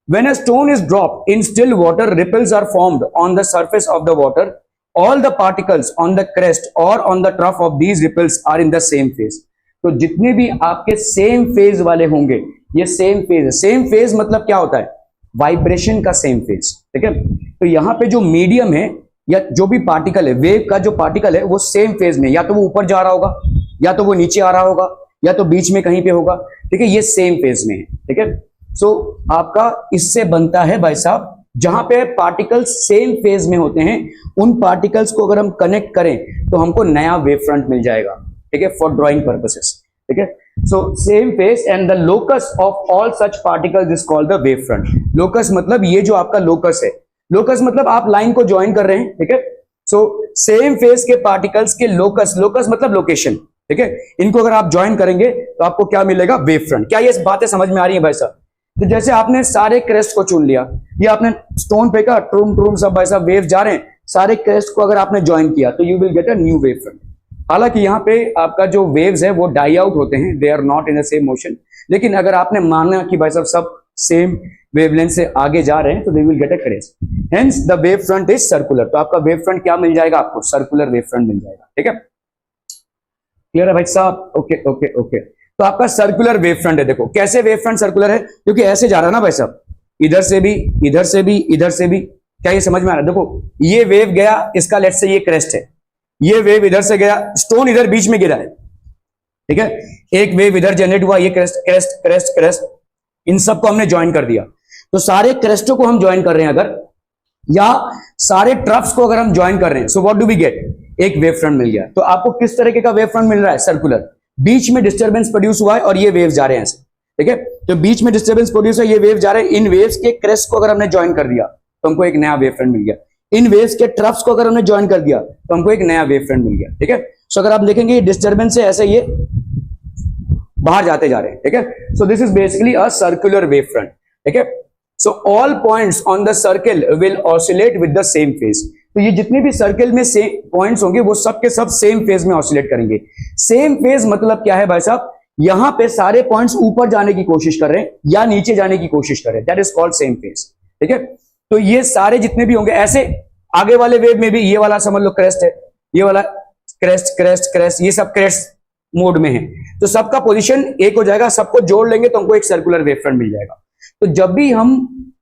When a stone is dropped in still water, ripples are formed on the surface of the water. All the particles on the crest or on the trough of these ripples are in the same phase. तो जितने भी आपके same phase वाले होंगे, ये same phase है। Same phase मतलब क्या होता है? वाइब्रेशन का सेम फेज। ठीक है, तो यहां पे जो मीडियम है या जो भी पार्टिकल है, वेव का जो पार्टिकल है, वो सेम फेज में, या तो वो ऊपर जा रहा होगा या तो वो नीचे आ रहा होगा या तो बीच में कहीं पे होगा, ठीक है, ये सेम फेज में है, ठीक है। सो आपका इससे बनता है भाई साहब, जहां पे पार्टिकल्स सेम फेज में होते हैं उन पार्टिकल्स को अगर हम कनेक्ट करें तो हमको नया वेव फ्रंट मिल जाएगा, ठीक है, फॉर ड्राइंग पर्पसेस, ठीक है। So same phase and the locus of all such particles is called the wave front. Locus मतलब ये जो आपका लोकस है, लोकस मतलब आप लाइन को ज्वाइन कर रहे हैं, ठीक है। सो सेम फेज के पार्टिकल्स के लोकस, लोकस मतलब लोकेशन, ठीक है, इनको अगर आप ज्वाइन करेंगे तो आपको क्या मिलेगा, वेव फ्रंट। क्या ये बातें समझ में आ रही है भाई साहब? तो जैसे आपने सारे क्रेस्ट को चुन लिया, ये आपने स्टोन फेंका, ट्रूम ट्रूम सब भाई साहब वेव जा रहे हैं, सारे क्रेस्ट को अगर आपने ज्वाइन किया तो you will get a new wave front. हालांकि यहाँ पे आपका जो वेव्स है वो डाई आउट होते हैं, they are not in the same motion, लेकिन अगर आपने माना कि भाई साहब सब सेम वेवलेंथ से आगे जा रहे हैं तो they will get a crest, hence the wave front is circular. तो आपका वेव फ्रंट क्या मिल जाएगा, आपको सर्कुलर वेव फ्रंट मिल जाएगा, ठीक है। क्लियर है भाई साहब? Okay okay okay. तो आपका सर्कुलर वेव फ्रंट है। देखो कैसे वेव फ्रंट सर्कुलर है, क्योंकि ऐसे जा रहा है ना भाई साहब, इधर से भी, इधर से भी, इधर से भी। क्या ये समझ में आ रहा है? देखो ये वेव गया, इसका लेट से ये क्रेस्ट है, ये वेव इधर से गया, स्टोन इधर बीच में गिरा है, ठीक है, एक वेव इधर जनरेट हुआ, ये क्रेस्ट क्रेस्ट क्रेस्ट क्रेस्ट, इन सबको हमने ज्वाइन कर दिया। तो सारे क्रेस्टों को हम ज्वाइन कर रहे हैं अगर, या सारे ट्रफ्स को अगर हम ज्वाइन कर रहे हैं, so what do we get, एक वेव फ्रंट मिल गया। तो आपको किस तरीके का वेव फ्रंट मिल रहा है, सर्कुलर। बीच में डिस्टर्बेंस प्रोड्यूस हुआ है और ये वेव जा रहे हैं ऐसे, ठीक है। तो बीच में डिस्टर्बेंस प्रोड्यूस है, ये वेव जा रहे हैं, इन वेव्स के क्रेस्ट को अगर हमने ज्वाइन कर दिया तो हमको एक नया वेव फ्रंट मिल गया। इन वेव्स के ट्रफ्स को अगर हमने ज्वाइन कर दिया तो हमको एक नया वेव फ्रंट मिल गया, ठीक है। सो अगर आप देखेंगे ये डिस्टर्बेंस से ऐसे ये बाहर जाते जा रहे हैं, ठीक है। So this is basically a circular wave front, ठीक है। So all points on the circle will oscillate with the same phase. तो ये जितने भी सर्कल में सेम पॉइंट्स होंगे वो सब के सब सेम फेज में ऑसिलेट करेंगे। सेम फेज मतलब क्या है भाई साहब, यहां पे सारे पॉइंट्स ऊपर जाने की कोशिश कर रहे हैं या नीचे जाने की कोशिश कर रहे हैं, that is called same phase, ठीक है। तो ये सारे जितने भी होंगे ऐसे, आगे वाले वेव में भी ये वाला समझ लो क्रेस्ट है, ये वाला क्रेस्ट क्रेस्ट क्रेस्ट, ये सब क्रेस्ट मोड में है, तो सबका पोजीशन एक हो जाएगा, सबको जोड़ लेंगे तो हमको एक सर्कुलर वेव फ्रंट मिल जाएगा। तो जब भी हम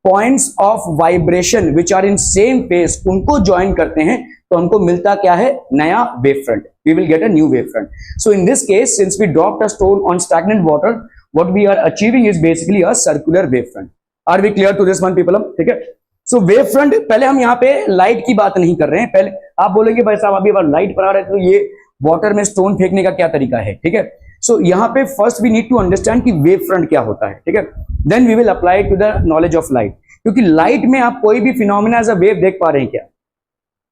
points of vibration which are in same phase उनको ज्वाइन करते हैं तो हमको मिलता क्या है, नया wave front, we will get a new wave front. So in this case since we dropped a stone on stagnant water, what we are achieving is basically a circular wave front. Are we clear to this one people? ठीक है। So wave front, पहले हम यहाँ पे light की बात नहीं कर रहे हैं, पहले आप बोलेंगे भाई साहब अभी लाइट पर आ रहे हैं तो ये वाटर में स्टोन फेंकने का क्या तरीका है, ठीक है। सो यहाँ पे first we need to understand कि वेव फ्रंट क्या होता है, ठीक है, then we will apply to the knowledge of light. क्योंकि लाइट में आप कोई भी फिनोमिना एज अ वेव देख पा रहे हैं क्या,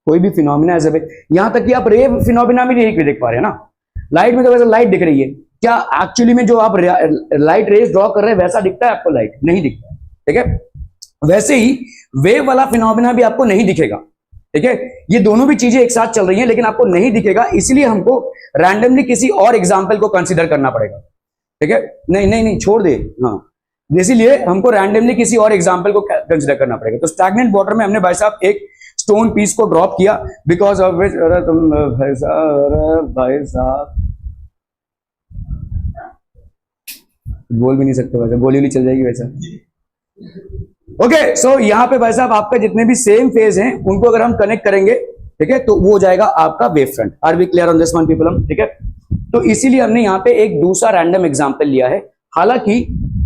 कोई भी फिनोमिना एज अ वेव, यहां तक कि आप रेव फिनोमिना भी देख पा रहे हैं ना। लाइट में तो वैसे लाइट दिख रही है, क्या एक्चुअली में जो आप लाइट रेज ड्रॉ कर रहे हैं वैसा दिखता है आपको? लाइट नहीं दिखता है, ठीक है। वैसे ही वेव वाला फिनोमिना भी आपको नहीं दिखेगा, ठीक है। ये दोनों भी चीजें एक साथ चल रही हैं लेकिन आपको नहीं दिखेगा, इसलिए हमको रैंडमली किसी और एग्जाम्पल को कंसिडर करना पड़ेगा, ठीक है। नहीं नहीं नहीं छोड़ दे, हाँ, इसीलिए हमको रैंडमली किसी और एग्जाम्पल को कंसिडर करना पड़ेगा। तो स्टैग्नेंट वाटर में हमने भाई साहब एक स्टोन पीस को ड्रॉप किया, बिकॉज ऑफ विच, अरे तुम भाई साहब बोल भी नहीं सकते वैसे, गोली नहीं चल जाएगी वैसा। ओके, सो यहाँ पे भाई साहब आपका जितने भी सेम फेज हैं उनको अगर हम कनेक्ट करेंगे, ठीक है, तो वो हो जाएगा आपका wave front. Are we clear on this one people? ठीक है। तो इसीलिए हमने यहाँ पे एक दूसरा रैंडम एग्जाम्पल लिया है। हालांकि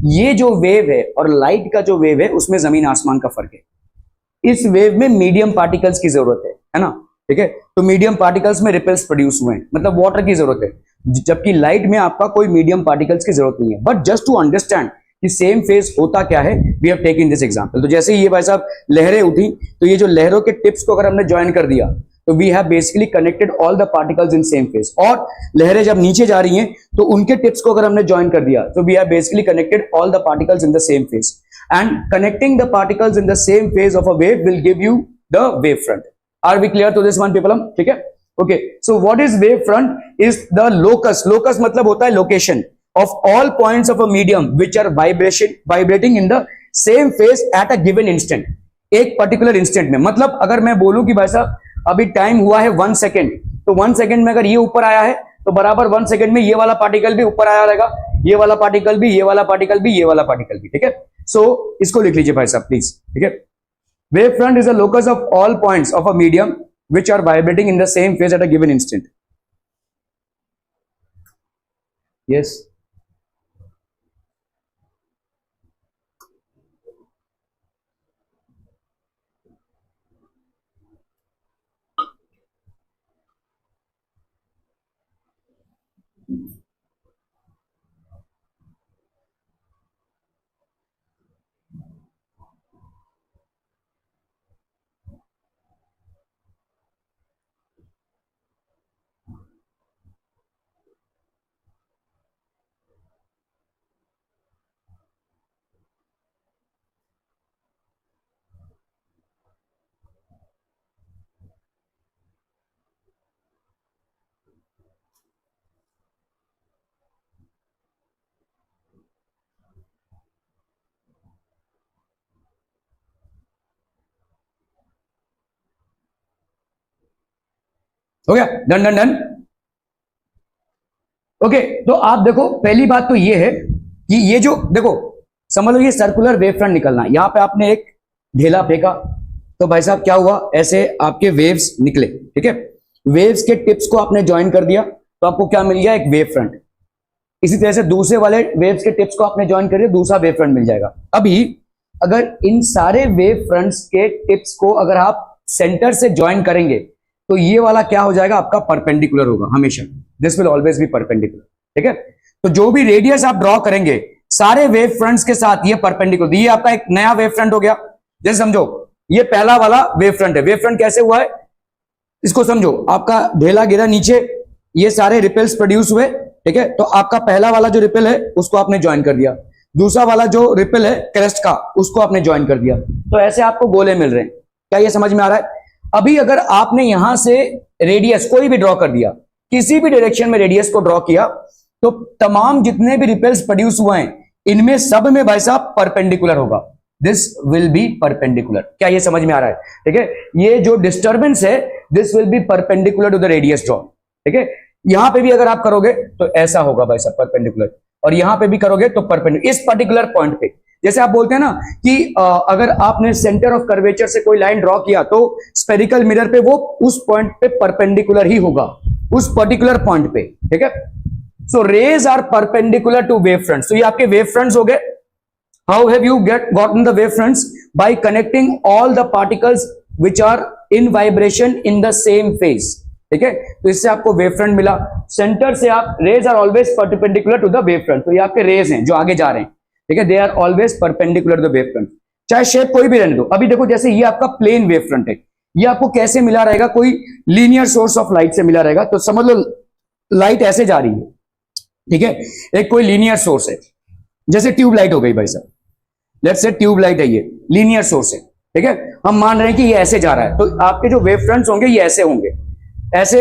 ये जो वेव है और लाइट का जो वेव है उसमें जमीन आसमान का फर्क है। इस वेव में मीडियम पार्टिकल्स की जरूरत है ना, ठीक है। तो मीडियम पार्टिकल्स में रिपल्स प्रोड्यूस हुए हैं, मतलब वाटर की जरूरत है, जबकि लाइट में आपका कोई मीडियम पार्टिकल्स की जरूरत नहीं है। बट जस्ट टू अंडरस्टैंड कि सेम फेज होता क्या है, we have taken this example. तो जैसे ये भाई साहब लहरें उठी, तो ये जो लहरों के टिप्स को अगर हमने ज्वाइन कर दिया तो we have basically connected all the particles in same phase. और लहरें जब नीचे जा रही हैं तो उनके टिप्स को अगर हमने ज्वाइन कर दिया तो we have basically connected all the particles in the same phase, and connecting the particles in the same phase of a wave will give you the wave front. Are we clear to this one people? ठीक है। Okay, so what is wave front? Is the locus, locus मतलब होता है location of all points of a medium which are vibrating in the same phase at a given instant, एक particular instant में। मतलब अगर मैं बोलूं कि भाई साहब अभी टाइम हुआ है 1 सेकेंड, तो 1 सेकेंड में अगर ये ऊपर आया है तो बराबर 1 सेकेंड में ये वाला पार्टिकल भी ऊपर आया रहेगा, ये वाला पार्टिकल भी, ये वाला पार्टिकल भी, ये वाला पार्टिकल भी, ठीक है। सो इसको लिख लीजिए भाई साहब प्लीज, ठीक है। Wave front is the locus of all points of a medium which are vibrating in the same phase at a given instant. Yes हो गया, डन डन डन। ओके, तो आप देखो पहली बात तो ये है कि ये जो देखो, समझ लो ये सर्कुलर वेव फ्रंट निकलना, यहां पे आपने एक ढेला फेंका, तो भाई साहब क्या हुआ, ऐसे आपके वेव्स निकले, ठीक है। वेव्स के टिप्स को आपने ज्वाइन कर दिया तो आपको क्या मिल गया, एक वेव फ्रंट। इसी तरह से दूसरे वाले वेव्स के टिप्स को आपने ज्वाइन कर दिया, दूसरा वेव फ्रंट मिल जाएगा। अभी अगर इन सारे वेव फ्रंट्स के टिप्स को अगर आप सेंटर से ज्वाइन करेंगे तो ये वाला क्या हो जाएगा, आपका परपेंडिकुलर होगा हमेशा। This will always be perpendicular, ठीक है। तो जो भी रेडियस आप ड्रॉ करेंगे सारे वेव फ्रंट्स के साथ ये परपेंडिकुलर, ये आपका एक नया वेव फ्रंट हो गया। जैसे समझो ये पहला वाला वेव फ्रंट है, वेव फ्रंट कैसे हुआ है इसको समझो, आपका ढेला गिरा नीचे, ये सारे रिपल्स प्रोड्यूस हुए, ठीक है। तो आपका पहला वाला जो रिपल है उसको आपने ज्वाइन कर दिया, दूसरा वाला जो रिपल है क्रेस्ट का उसको आपने ज्वाइन कर दिया, तो ऐसे आपको गोले मिल रहे हैं। क्या ये समझ में आ रहा है? अभी अगर आपने यहां से रेडियस कोई भी ड्रॉ कर दिया, किसी भी डायरेक्शन में रेडियस को ड्रॉ किया, तो तमाम जितने भी रिपल्स प्रोड्यूस हुए हैं इनमें सब में भाई साहब परपेंडिकुलर होगा, दिस विल बी परपेंडिकुलर। क्या ये समझ में आ रहा है? ठीक है, ये जो डिस्टर्बेंस है this will be perpendicular to the radius draw, ठीक है। यहां पे भी अगर आप करोगे तो ऐसा होगा भाई साहब परपेंडिकुलर, और यहां पे भी करोगे तो परपेंडिकुलर इस पर्टिकुलर पॉइंट पे। जैसे आप बोलते हैं ना कि अगर आपने सेंटर ऑफ कर्वेचर से कोई लाइन ड्रॉ किया तो स्पेरिकल मिरर पे वो उस पॉइंट पे परपेंडिकुलर ही होगा, उस पर्टिकुलर पॉइंट पे, ठीक है। So rays are perpendicular to wave fronts, तो ये आपके वेव फ्रंट्स हो गए। How have you gotten the wave fronts? By connecting all the particles which are in vibration in the same phase, ठीक है। तो इससे आपको वेव फ्रंट मिला। सेंटर से आप rays are always perpendicular to the wave front, तो ये आपके रेज हैं जो आगे जा रहे हैं, ठीक है, they are always perpendicular to the wave front, चाहे शेप कोई भी रहने दो। अभी देखो जैसे ये आपका प्लेन वेव फ्रंट है, ये आपको कैसे मिला रहेगा, कोई लीनियर सोर्स ऑफ लाइट से मिला रहेगा। तो समझ लो लाइट ऐसे जा रही है, ठीक है, एक कोई लीनियर सोर्स है, जैसे ट्यूब लाइट हो गई भाई साहब, लेट्स से ट्यूब लाइट है, ये लीनियर सोर्स है, ठीक है। हम मान रहे हैं कि ये ऐसे जा रहा है, तो आपके जो वेव फ्रंट्स होंगे ये ऐसे होंगे, ऐसे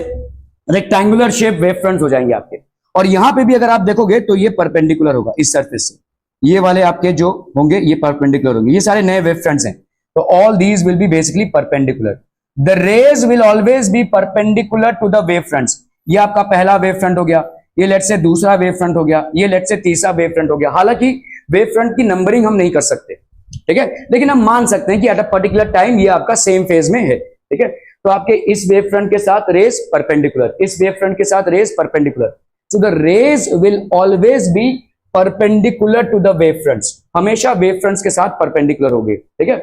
रेक्टेंगुलर शेप वेव फ्रंट्स हो जाएंगे आपके। और यहां पे भी अगर आप देखोगे तो ये परपेंडिकुलर होगा इस सरफेस से, ये वाले आपके जो होंगे ये परपेंडिकुलर होंगे, ये सारे नए वेव फ्रंट्स हैं। तो all these will be basically perpendicular, the rays will always be perpendicular to the wave fronts. ये आपका पहला वेव फ्रंट हो गया, ये लेट से दूसरा वेव फ्रंट हो गया, ये लेट से तीसरा वेव फ्रंट हो गया। हालांकि वेव फ्रंट की नंबरिंग हम नहीं कर सकते, ठीक है, लेकिन हम मान सकते हैं कि एट अ पर्टिकुलर टाइम ये आपका सेम फेज में है, ठीक है। तो आपके इस वेव फ्रंट के साथ रेज परपेंडिकुलर, इस वेव फ्रंट के साथ rays perpendicular, so the rays will always be perpendicular to the wave fronts, हमेशा वेव फ्रंट्स के साथ परपेंडिकुलर होंगे, ठीक है।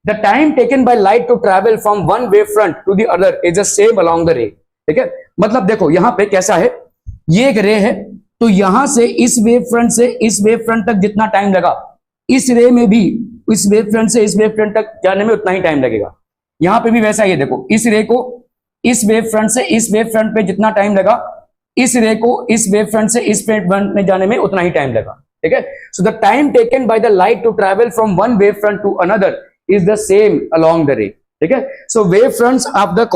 The time taken by light to travel from one wave front to the other is the same along the ray, ठीक है। मतलब देखो यहां पे कैसा है, ये एक रे है, तो यहां से इस वेव फ्रंट से इस वेव फ्रंट तक जितना टाइम लगा, इस रे में भी इस वेव फ्रंट से इस वेव फ्रंट तक जाने में उतना ही टाइम लगेगा। यहां पे भी वैसा ही है, देखो इस रे को इस वेव फ्रंट से इस वेव फ्रंट पे जितना टाइम लगा, इस रे को इस वेव फ्रंट से इस वेव फ्रंट में जाने में उतना ही टाइम लगा, ठीक है। So the time taken by the light to travel from one wave front to another is the same along the ray, ठीक है। So wave fronts of the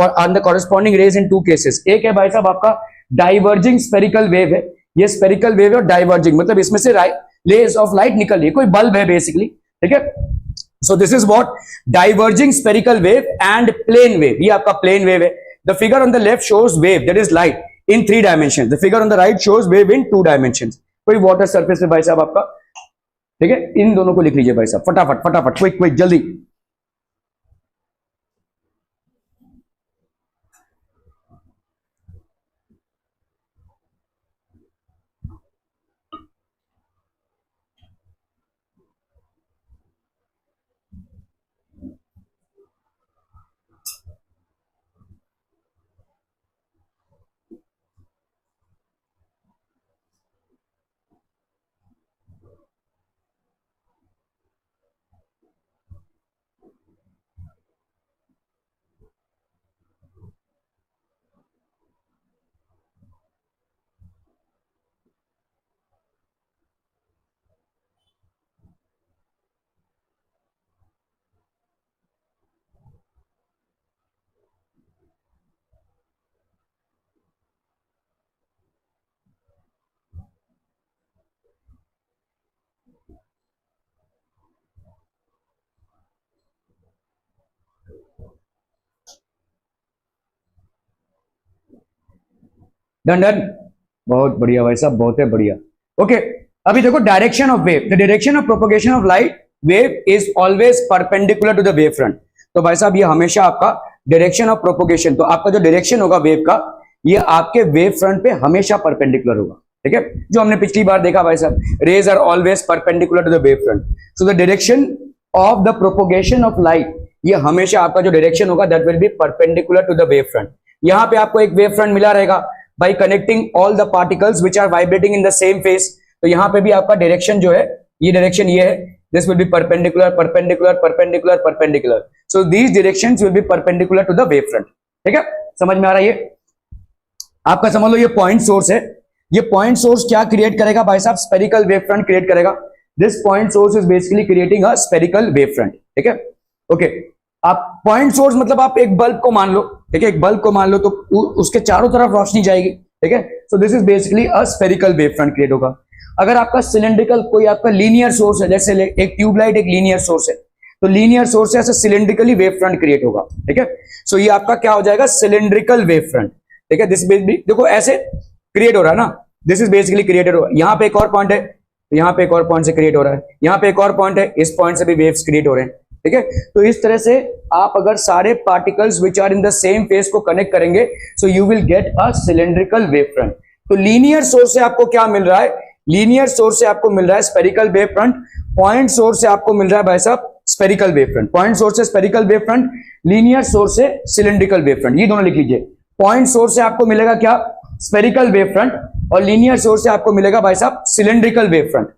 corresponding rays in two cases, एक है भाई साहब आपका diverging spherical wave है, ये spherical wave है और डाइवर्जिंग मतलब इसमें से रेज ऑफ लाइट निकल रही है, कोई बल्ब है बेसिकली, ठीक है। So this is what diverging spherical wave and plane wave, ये आपका प्लेन वेव है। The figure on the left shows wave that is light in 3 dimension, the figure on the right shows wave in 2 dimension. कोई water surface पे भाई साहब आपका, ठीक है, इन दोनों को लिख लीजिए भाई साहब फटाफट फटाफट, क्विक क्विक जल्दी। डन डन, बहुत बढ़िया भाई साहब, बहुत है बढ़िया। ओके, अभी देखो direction of wave, the direction of propagation of light wave is always perpendicular to the wave front. तो भाई साहब ये हमेशा आपका डायरेक्शन ऑफ प्रोपोगेशन, तो आपका जो डायरेक्शन होगा वेव का, ये आपके वेव फ्रंट पे हमेशा परपेंडिकुलर होगा, ठीक है, जो हमने पिछली बार देखा भाई साहब, rays are always perpendicular to the wave front. So the direction of the propagation of light, ये हमेशा आपका जो डायरेक्शन होगा that will be perpendicular to the wave front. यहां पे आपको एक वेव फ्रंट मिला रहेगा by connecting all the particles which are vibrating in the same phase. तो यहां पे भी आपका डायरेक्शन जो है, ये डायरेक्शन ये है, this will be perpendicular perpendicular perpendicular perpendicular. So these directions will be perpendicular to the wave front. ठीक है, समझ में आ रहा है? ये आपका समझ लो ये पॉइंट सोर्स है। ये पॉइंट सोर्स क्या क्रिएट करेगा भाई साहब? स्पेरिकल वेव फ्रंट क्रिएट करेगा। This point source is basically creating a spherical wave front. ठीक है, ओके। आप पॉइंट सोर्स मतलब आप एक बल्ब को मान लो, ठीक है, एक बल्ब को मान लो, तो उसके चारों तरफ रोशनी जाएगी। ठीक है, so this is basically a spherical wave front create होगा। अगर आपका सिलेंड्रिकल कोई आपका लीनियर सोर्स है, जैसे एक ट्यूबलाइट एक लीनियर सोर्स है, तो लीनियर सोर्स से ऐसे सिलेंड्रिकली वेव फ्रंट क्रिएट होगा। ठीक है, सो ये आपका क्या हो जाएगा? Cylindrical wave front. ठीक है, दिस देखो ऐसे क्रिएट हो रहा है ना, दिस इज बेसिकली क्रिएटेड हो रहा है। यहां पे एक और पॉइंट है, यहां पे एक और पॉइंट से क्रिएट हो रहा है, यहां पे एक और पॉइंट है, इस पॉइंट से भी वेव्स क्रिएट हो रहे हैं। ठीक है, तो इस तरह से आप अगर सारे particles which are in the same phase को कनेक्ट करेंगे, so you will get a cylindrical wave front. तो लीनियर सोर्स से आपको क्या मिल रहा है? लीनियर सोर्स से आपको मिल रहा है spherical wave front. Point source से आपको मिल रहा है भाई साहब spherical wave front. Point source से spherical wave front, linear source से सिलेंड्रिकल वेव फ्रंट, ये दोनों लिख लीजिए। पॉइंट सोर्स से आपको मिलेगा क्या? स्पेरिकल वेव फ्रंट, और लीनियर सोर्स से आपको मिलेगा भाई साहब cylindrical wave front.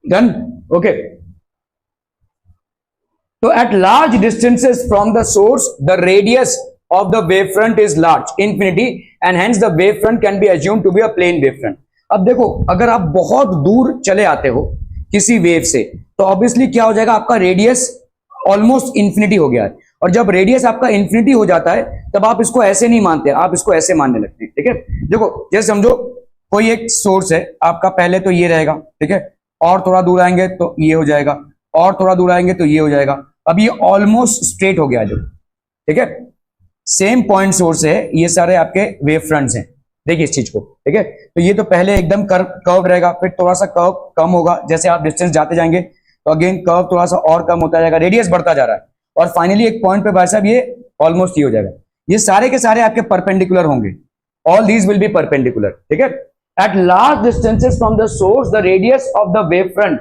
Done, okay. तो at large distances from the source the radius of the wave front is large infinity and hence the wave front can be assumed to be a plane wave front. अब देखो, अगर आप बहुत दूर चले आते हो किसी वेव से, तो ऑब्वियसली क्या हो जाएगा? आपका रेडियस ऑलमोस्ट इंफिनिटी हो गया है, और जब रेडियस आपका इंफिनिटी हो जाता है तब आप इसको ऐसे नहीं मानते, आप इसको ऐसे मानने लगते हैं। ठीक है, देखो जैसे समझो कोई एक सोर्स है आपका, पहले तो ये रहेगा, ठीक है, और थोड़ा दूर आएंगे तो ये हो जाएगा, और थोड़ा दूर आएंगे तो ये हो जाएगा। अब ये ऑलमोस्ट स्ट्रेट हो गया जो, ठीक है, सेम पॉइंट सोर्स है, ये सारे आपके वेव फ्रंट्स हैं। देखिए इस चीज को, ठीक है, तो ये तो पहले एकदम कर्व रहेगा, फिर थोड़ा सा कर्व कम होगा, जैसे आप डिस्टेंस जाते जाएंगे तो अगेन कर्व थोड़ा सा और कम होता जाएगा, रेडियस बढ़ता जा रहा है, और फाइनली एक पॉइंट पे भाई साहब ये ऑलमोस्ट ये हो जाएगा। ये सारे के सारे आपके परपेंडिकुलर होंगे, all these will be perpendicular. ठीक है, at large distances from the source the radius of the wave front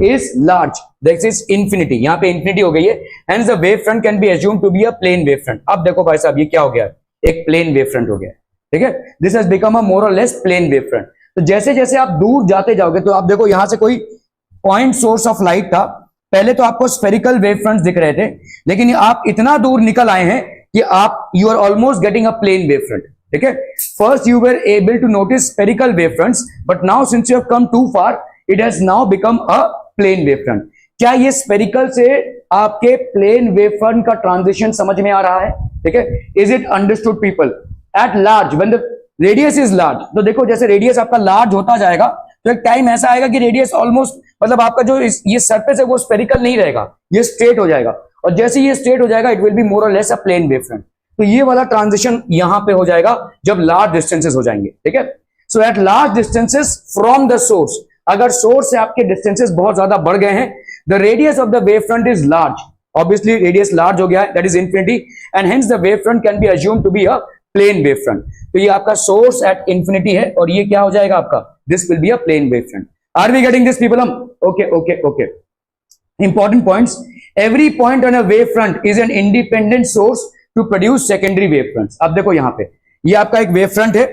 is large, that is infinity, यहां पे इंफिनिटी हो गई है, hence the wave front can be assumed to be a plane wave front. अब देखो भाई साहब ये क्या हो गया? एक प्लेन वेव फ्रंट हो गया। ठीक है, दिस हैज बिकम अ मोर और लेस प्लेन वेव फ्रंट। तो जैसे जैसे आप दूर जाते जाओगे, तो आप देखो यहां से कोई पॉइंट सोर्स ऑफ लाइट था, पहले तो आपको स्फेरिकल वेव फ्रंट्स दिख रहे थे, लेकिन आप इतना दूर निकल आए हैं कि आप you are almost getting a plane wave front. ठीक है, first you were able to notice spherical wave fronts, but now since you have come to far it has now become a plane wave front. क्या ये spherical से आपके plane wave front का transition समझ में आ रहा है? ठीक है, is it understood people? At large when the radius is large, तो देखो जैसे रेडियस आपका लार्ज होता जाएगा तो एक टाइम ऐसा आएगा कि रेडियस ऑलमोस्ट, मतलब आपका जो ये सरफेस है वो स्फेरिकल नहीं रहेगा, ये स्ट्रेट हो जाएगा, और जैसे ये स्ट्रेट हो जाएगा इट विल बी मोर और less a plane wave front. तो ये वाला ट्रांजिशन यहां पे हो जाएगा जब लार्ज डिस्टेंसेस हो जाएंगे। ठीक है, so at large distances from the source, अगर सोर्स से आपके डिस्टेंसेस बहुत ज्यादा बढ़ गए हैं, the radius of the wave front is large, obviously radius large हो गया है, that is infinity, and hence the wave front can be assumed to be a plane wave front. तो ये आपका सोर्स एट इंफिनिटी है, और ये क्या हो जाएगा आपका? This will be a plane wave front. Are we getting this people? Okay okay okay, important points. Every point on a wave front is an independent source to produce secondary wave fronts. अब देखो यहां पे ये आपका एक wave front है,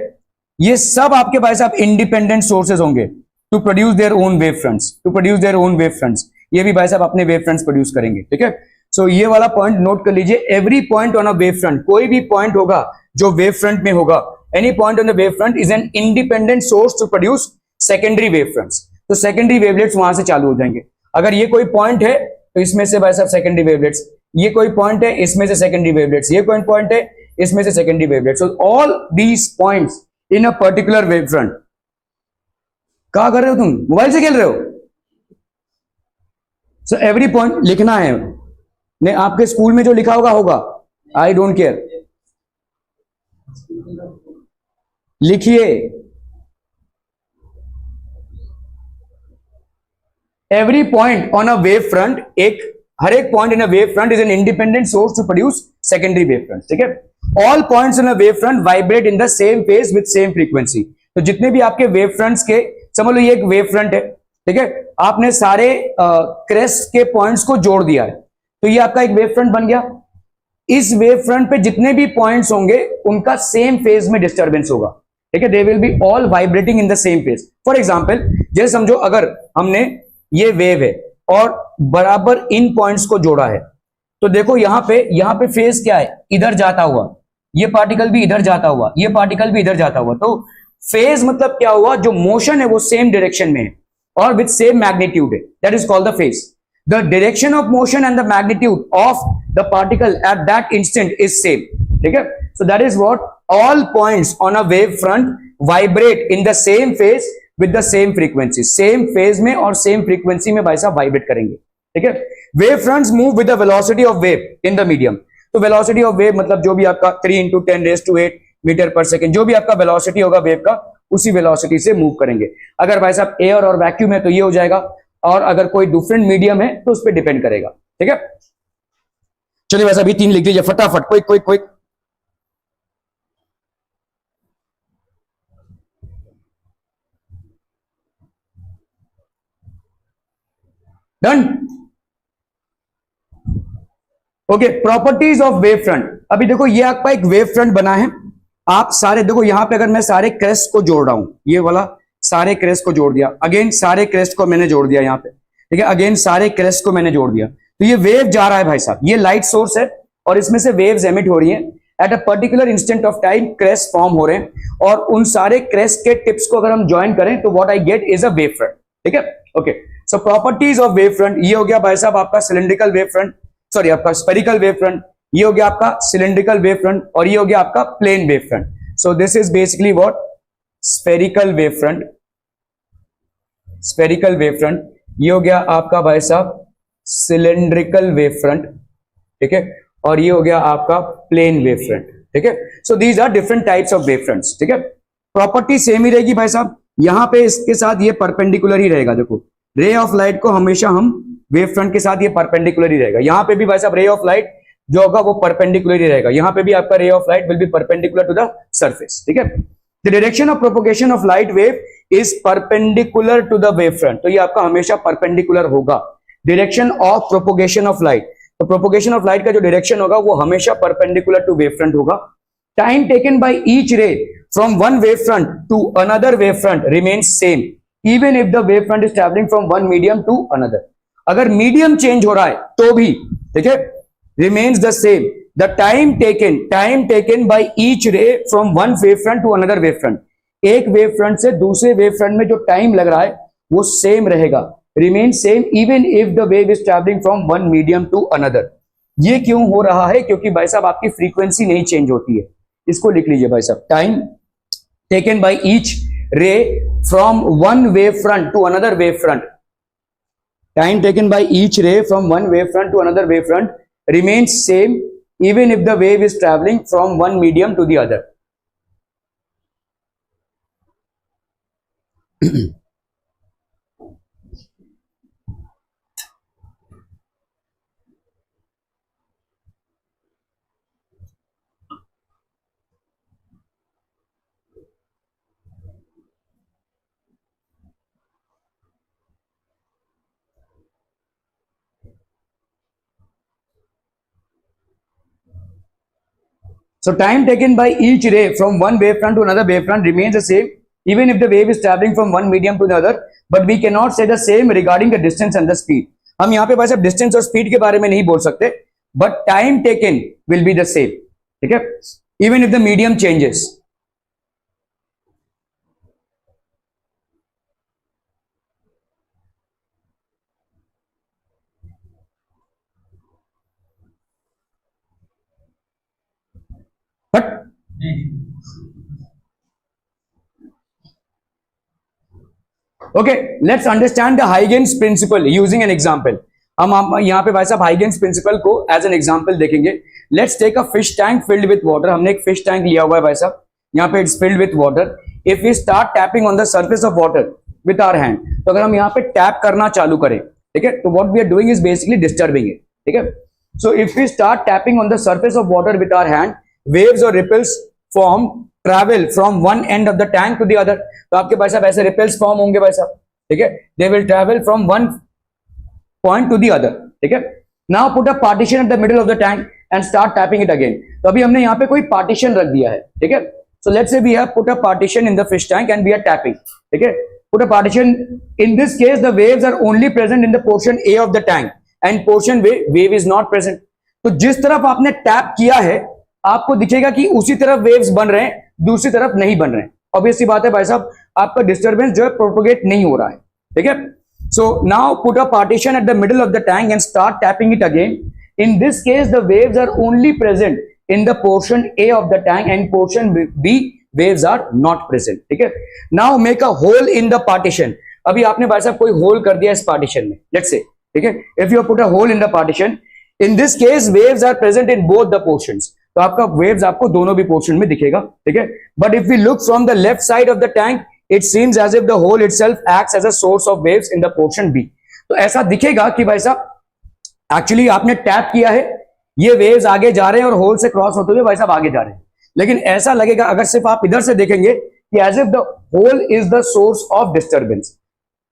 ये सब आपके भाई साहब इंडिपेंडेंट सोर्सेज होंगे to produce their own wave fronts, to produce their own wave fronts. ये भी भाई साहब अपने वेव फ्रंट्स प्रोड्यूस करेंगे। ठीक है, सो ये वाला पॉइंट नोट कर लीजिए। Every point on a wave front, कोई भी पॉइंट होगा जो वेव फ्रंट में होगा, any point on the wave front is an independent source to produce secondary wave fronts. तो सेकेंडरी वेवलेट्स वहां से चालू हो जाएंगे। अगर ये कोई पॉइंट है तो इसमें से भाई साहब सेकेंडरी वेवलेट्स, ये कोई पॉइंट है इसमें से सेकेंडरी वेवलेट्स, ये कोई पॉइंट है इसमें से secondary wavelet. So all these points in a particular wave front. क्या कर रहे हो तुम, मोबाइल से खेल रहे हो? सो एवरी पॉइंट लिखना है. नहीं, आपके स्कूल में जो लिखा होगा होगा, आई डोंट केयर. लिखिए. Every point on a wave front, हर एक point in a wave front is an independent source to produce secondary wave front. ठीक है. All points in a wave front vibrate in the same phase with same frequency. तो जितने भी आपके wave fronts के, समझ लो ये एक वेव फ्रंट है. ठीक है. आपने सारे क्रेस्ट के पॉइंट्स को जोड़ दिया है, तो ये आपका एक वेव फ्रंट बन गया. इस वेव फ्रंट पे जितने भी पॉइंट्स होंगे उनका सेम फेज में डिस्टर्बेंस होगा. ठीक है. दे will be all vibrating in the same phase. For example, जैसे समझो अगर हमने ये वेव है और बराबर इन पॉइंट्स को जोड़ा है, तो देखो यहां पे फेज क्या है, इधर जाता हुआ. ये पार्टिकल भी इधर जाता हुआ, ये पार्टिकल भी इधर जाता हुआ. तो फेज मतलब क्या हुआ, जो मोशन है वो सेम डायरेक्शन में है और विथ सेम मैग्नीट्यूड है. That is called the phase. The direction of motion and the magnitude of the particle at that instant is same. ठीक है. So that is what all points on a wave front vibrate in the same phase with the same frequency. Same phase में और same frequency में भाई साहब vibrate करेंगे. ठीक है. Wave fronts move with the velocity of wave in the medium. तो velocity of wave मतलब जो भी आपका 3 into 10 raised to 8 मीटर पर सेकेंड, जो भी आपका velocity होगा वेव का, उसी velocity से मूव करेंगे. अगर भाई साहब एयर और वैक्यूम है तो ये हो जाएगा, और अगर कोई डिफरेंट मीडियम है तो उस पर डिपेंड करेगा. ठीक है. चलिए वैसा भी 3 लिख दीजिए फटाफट, quick quick quick. Done. Okay. Properties of wave front. अभी देखो ये आपका एक वेव फ्रंट बना है. आप सारे देखो यहां पे अगर मैं सारे क्रेस्ट को जोड़ रहा हूं, ये वाला सारे क्रेस्ट को जोड़ दिया, अगेन सारे क्रेस्ट को मैंने जोड़ दिया यहां पे. ठीक है. अगेन सारे क्रेस्ट को मैंने जोड़ दिया, तो ये वेव जा रहा है भाई साहब. ये लाइट सोर्स है और इसमें से वेव्स एमिट हो रही हैं. At a particular instant of time crest form हो रहे हैं, और उन सारे क्रेस्ट के टिप्स को अगर हम ज्वाइन करें तो what I get is a wave front. ठीक है. Okay. So properties of wave front, ये हो गया भाई साहब आपका सिलिंड्रिकल वेव फ्रंट, सॉरी आपका स्पेरिकल वेव फ्रंट. ये हो गया आपका सिलिंड्रिकल वेव फ्रंट, और ये हो गया आपका plane wave front. So this is basically what spherical wave front. Spherical wave front. ये हो गया आपका भाई साहब सिलिंड्रिकल वेव फ्रंट. ठीक है. और ये हो गया आपका प्लेन वेव फ्रंट. ठीक है. So these are different types of wave fronts. ठीक है. प्रॉपर्टी सेम ही रहेगी भाई साहब. यहां पे इसके साथ ये परपेंडिकुलर ही रहेगा. देखो रे ऑफ लाइट को हमेशा हम वेव फ्रंट के साथ ये परपेंडिकुलर ही रहेगा. यहां पे भी भाई साहब रे ऑफ लाइट जो होगा वो परपेंडिकुलर ही रहेगा. यहां पे भी आपका ray of light will be perpendicular to the surface. ठीक है. The direction of propagation of light wave is perpendicular to the wave front. तो ये आपका हमेशा परपेंडिकुलर होगा. Direction of propagation of light, तो प्रोपोगेशन ऑफ लाइट का जो डायरेक्शन होगा वो हमेशा परपेंडिकुलर टू वेव फ्रंट होगा. Time taken by each ray from one wave front to another wave front remains same even if the wave front is travelling from one medium to another. अगर medium change हो रहा है तो भी, ठीक है, remains the same. The time taken by each ray from one wave front to another wave front. एक wave front से दूसरे वेव फ्रंट में जो टाइम लग रहा है वो सेम रहेगा, remain same even if the wave is travelling from one medium to another. ये क्यों हो रहा है? क्योंकि भाई साहब आपकी फ्रीक्वेंसी नहीं चेंज होती है. इसको लिख लीजिए भाई साहब. Time taken by each ray from one wave front to another wave front. Time taken by each ray from one wave front to another wave front remains same even if the wave is traveling from one medium to the other. So time taken by each ray from one wavefront to another wavefront remains the same even if the wave is traveling from one medium to the other, but we cannot say the same regarding the distance and the speed. हम यहाँ पे भाई साहब distance और speed के बारे में नहीं बोल सकते, but time taken will be the same. ठीक है. Even if the medium changes. Okay, let's understand the Huygens principle using an example. हम यहाँ पे भाई साहब हाइगेन्स प्रिंसिपल को एज एन एग्जांपल देखेंगे। Let's take a fish tank filled with water. हमने एक फिश टैंक लिया हुआ है भाई साहब, यहाँ पे it's filled with water. If we start tapping on the surface of water with our hand, तो अगर हम यहाँ पे टैप करना चालू करें, ठीक है, तो what we are doing is basically disturbing it, ठीक है। So if we start tapping on the surface of water with our hand, waves और ripples form travel from one end of the tank to the other. तो आपके भाई साहब ऐसे ripples form होंगे भाई साहब, ठीक है, they will travel from one point two the other, ठीक है। Now put a partition at the middle of the tank and start tapping it again. तो अभी हमने यहाँ पे कोई पार्टीशन रख दिया है, ठीक है। So let's say we have put a partition in the fish tank and we are tapping, ठीक है। Put a partition, in this case the waves are only present in the portion A of the tank and portion wave is not present. तो जिस तरफ आपने tap किया है आपको दिखेगा कि उसी तरफ वेव्स बन रहे हैं, दूसरी तरफ नहीं बन रहे हैं। ऑब्वियसली बात है भाई साहब, आपका डिस्टर्बेंस जो है प्रोपोगेट नहीं हो रहा है, ठीक है। So now put a partition at the middle of the tank and start tapping it again. In this case the waves are only present in the portion A of the tank and portion B waves are not present, ठीक है। Now make a hole in the partition. अभी आपने भाई साहब कोई whole कर दिया इस पार्टीशन में, लेट्स से, ठीक है। If you put a hole in the partition, in this case waves are present in both the portions. तो आपका वेव्स आपको दोनों भी पोर्शन में दिखेगा, ठीक है। But if we look from the left side of the tank, it seems as if the hole itself acts as a source of waves in the portion B. तो ऐसा दिखेगा कि भाई साहब एक्चुअली आपने टैप किया है, ये वेव्स आगे जा रहे हैं और होल से क्रॉस होते हुए भाई साहब आगे जा रहे हैं। लेकिन ऐसा लगेगा अगर सिर्फ आप इधर से देखेंगे कि as if the hole is the source of disturbance,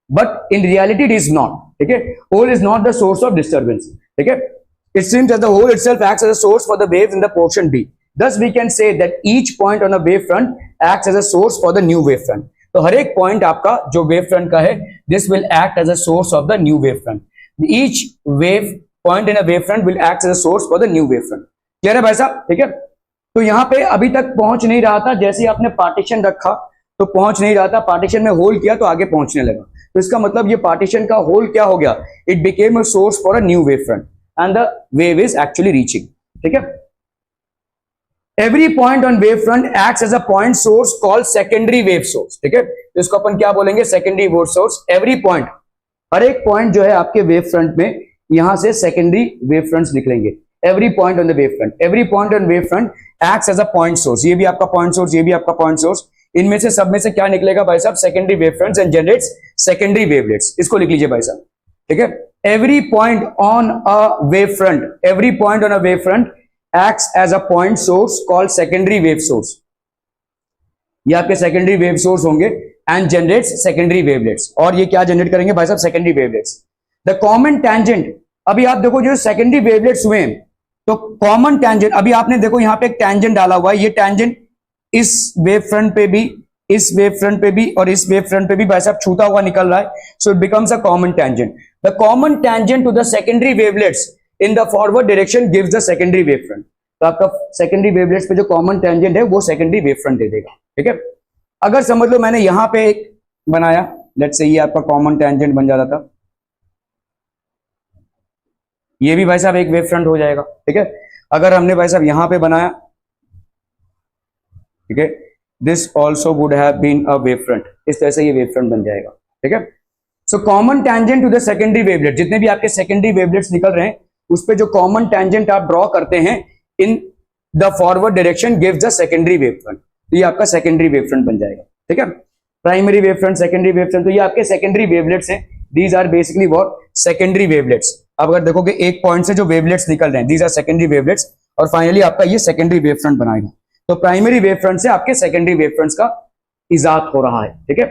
but in reality it is not, ठीक है। Hole is not the source of disturbance, ठीक है। It seems that the hole itself acts as a source for the waves in the portion B. Thus, we can say that each point on a wave front acts as a source for the new wave front. तो हर एक point आपका जो wave front का है, this will act as a source of the new wave front. Each wave point in a wave front will act as a source for the new wave front. Clear है भाई साहब, ठीक है। तो यहाँ पे अभी तक पहुंच नहीं रहा था, जैसे ही आपने पार्टीशन रखा तो पहुंच नहीं रहा था, पार्टीशन में होल किया तो आगे पहुंचने लगा। तो इसका मतलब ये पार्टीशन का होल क्या हो गया, it became a source for a new wave front and the wave is actually reaching, ठीक है। every point on wave front acts as a point source called secondary wave source, ठीक है। तो इसको अपन क्या बोलेंगे, secondary wave source। every point, हर एक point जो है आपके वेव फ्रंट में, यहां से सेकेंडरी वेव फ्रंट्स निकलेंगे। every point on the wave front, every point on wave front acts as a point source। ये भी आपका पॉइंट सोर्स, ये भी आपका पॉइंट सोर्स। इनमें से सब में से क्या निकलेगा भाई साहब, secondary wave fronts and generates secondary wavelets. इसको लिख लीजिए भाई साहब, ठीक है। Every point on a wave front, every point on a wave front acts as a point source called secondary wave source. ये आपके secondary wave source होंगे and generates secondary wavelets। और ये क्या generate करेंगे भाई साहब, secondary wavelets। The common tangent, अभी आप देखो जो secondary wavelets हुए हैं, तो common tangent, अभी आपने देखो यहाँ पे एक tangent डाला हुआ है, ये tangent इस wave front पे भी, इस वेव फ्रंट पे भी और इस वेव फ्रंट पे भी भाई साहब छूता हुआ निकल रहा है। So it becomes a common tangent. The common tangent to the secondary wavelets in the forward direction gives the secondary wave front. तो आपका सेकेंडरी वेवलेट्स पे जो कॉमन टेंजेंट है वो सेकेंडरी वेव फ्रंट दे देगा, ठीक है। अगर समझ लो मैंने यहां पे एक बनाया, लेट्स से ये आपका कॉमन टेंजेंट बन जाता था, ये भी भाई साहब एक वेव फ्रंट हो जाएगा, ठीक है। अगर हमने भाई साहब यहां पे बनाया, ठीक है, this also would have been a wave front. इस तरह से ये वेव फ्रंट बन जाएगा, ठीक है। So common tangent to the secondary wavelet, जितने भी आपके सेकेंडरी वेवलेट्स निकल रहे हैं उस पे जो कॉमन टेंजेंट आप ड्रॉ करते हैं इन the forward direction gives the secondary wave front. तो ये आपका सेकेंडरी वेव फ्रंट बन जाएगा, ठीक है। Primary wave front, secondary wave front, तो ये आपके सेकेंडरी वेवलेट्स हैं। These are basically what, secondary wavelets. अब अगर देखोगे एक पॉइंट से जो वेवलेट्स निकल रहे हैं, दीज आर सेकेंडरी वेवलेट्स, और फाइनली आपका ये सेकेंडरी वेव फ्रंट बनाएगा। तो प्राइमरी वेव फ्रंट से आपके सेकेंडरी वेव फ्रंट्स का इजाद हो रहा है, ठीक है।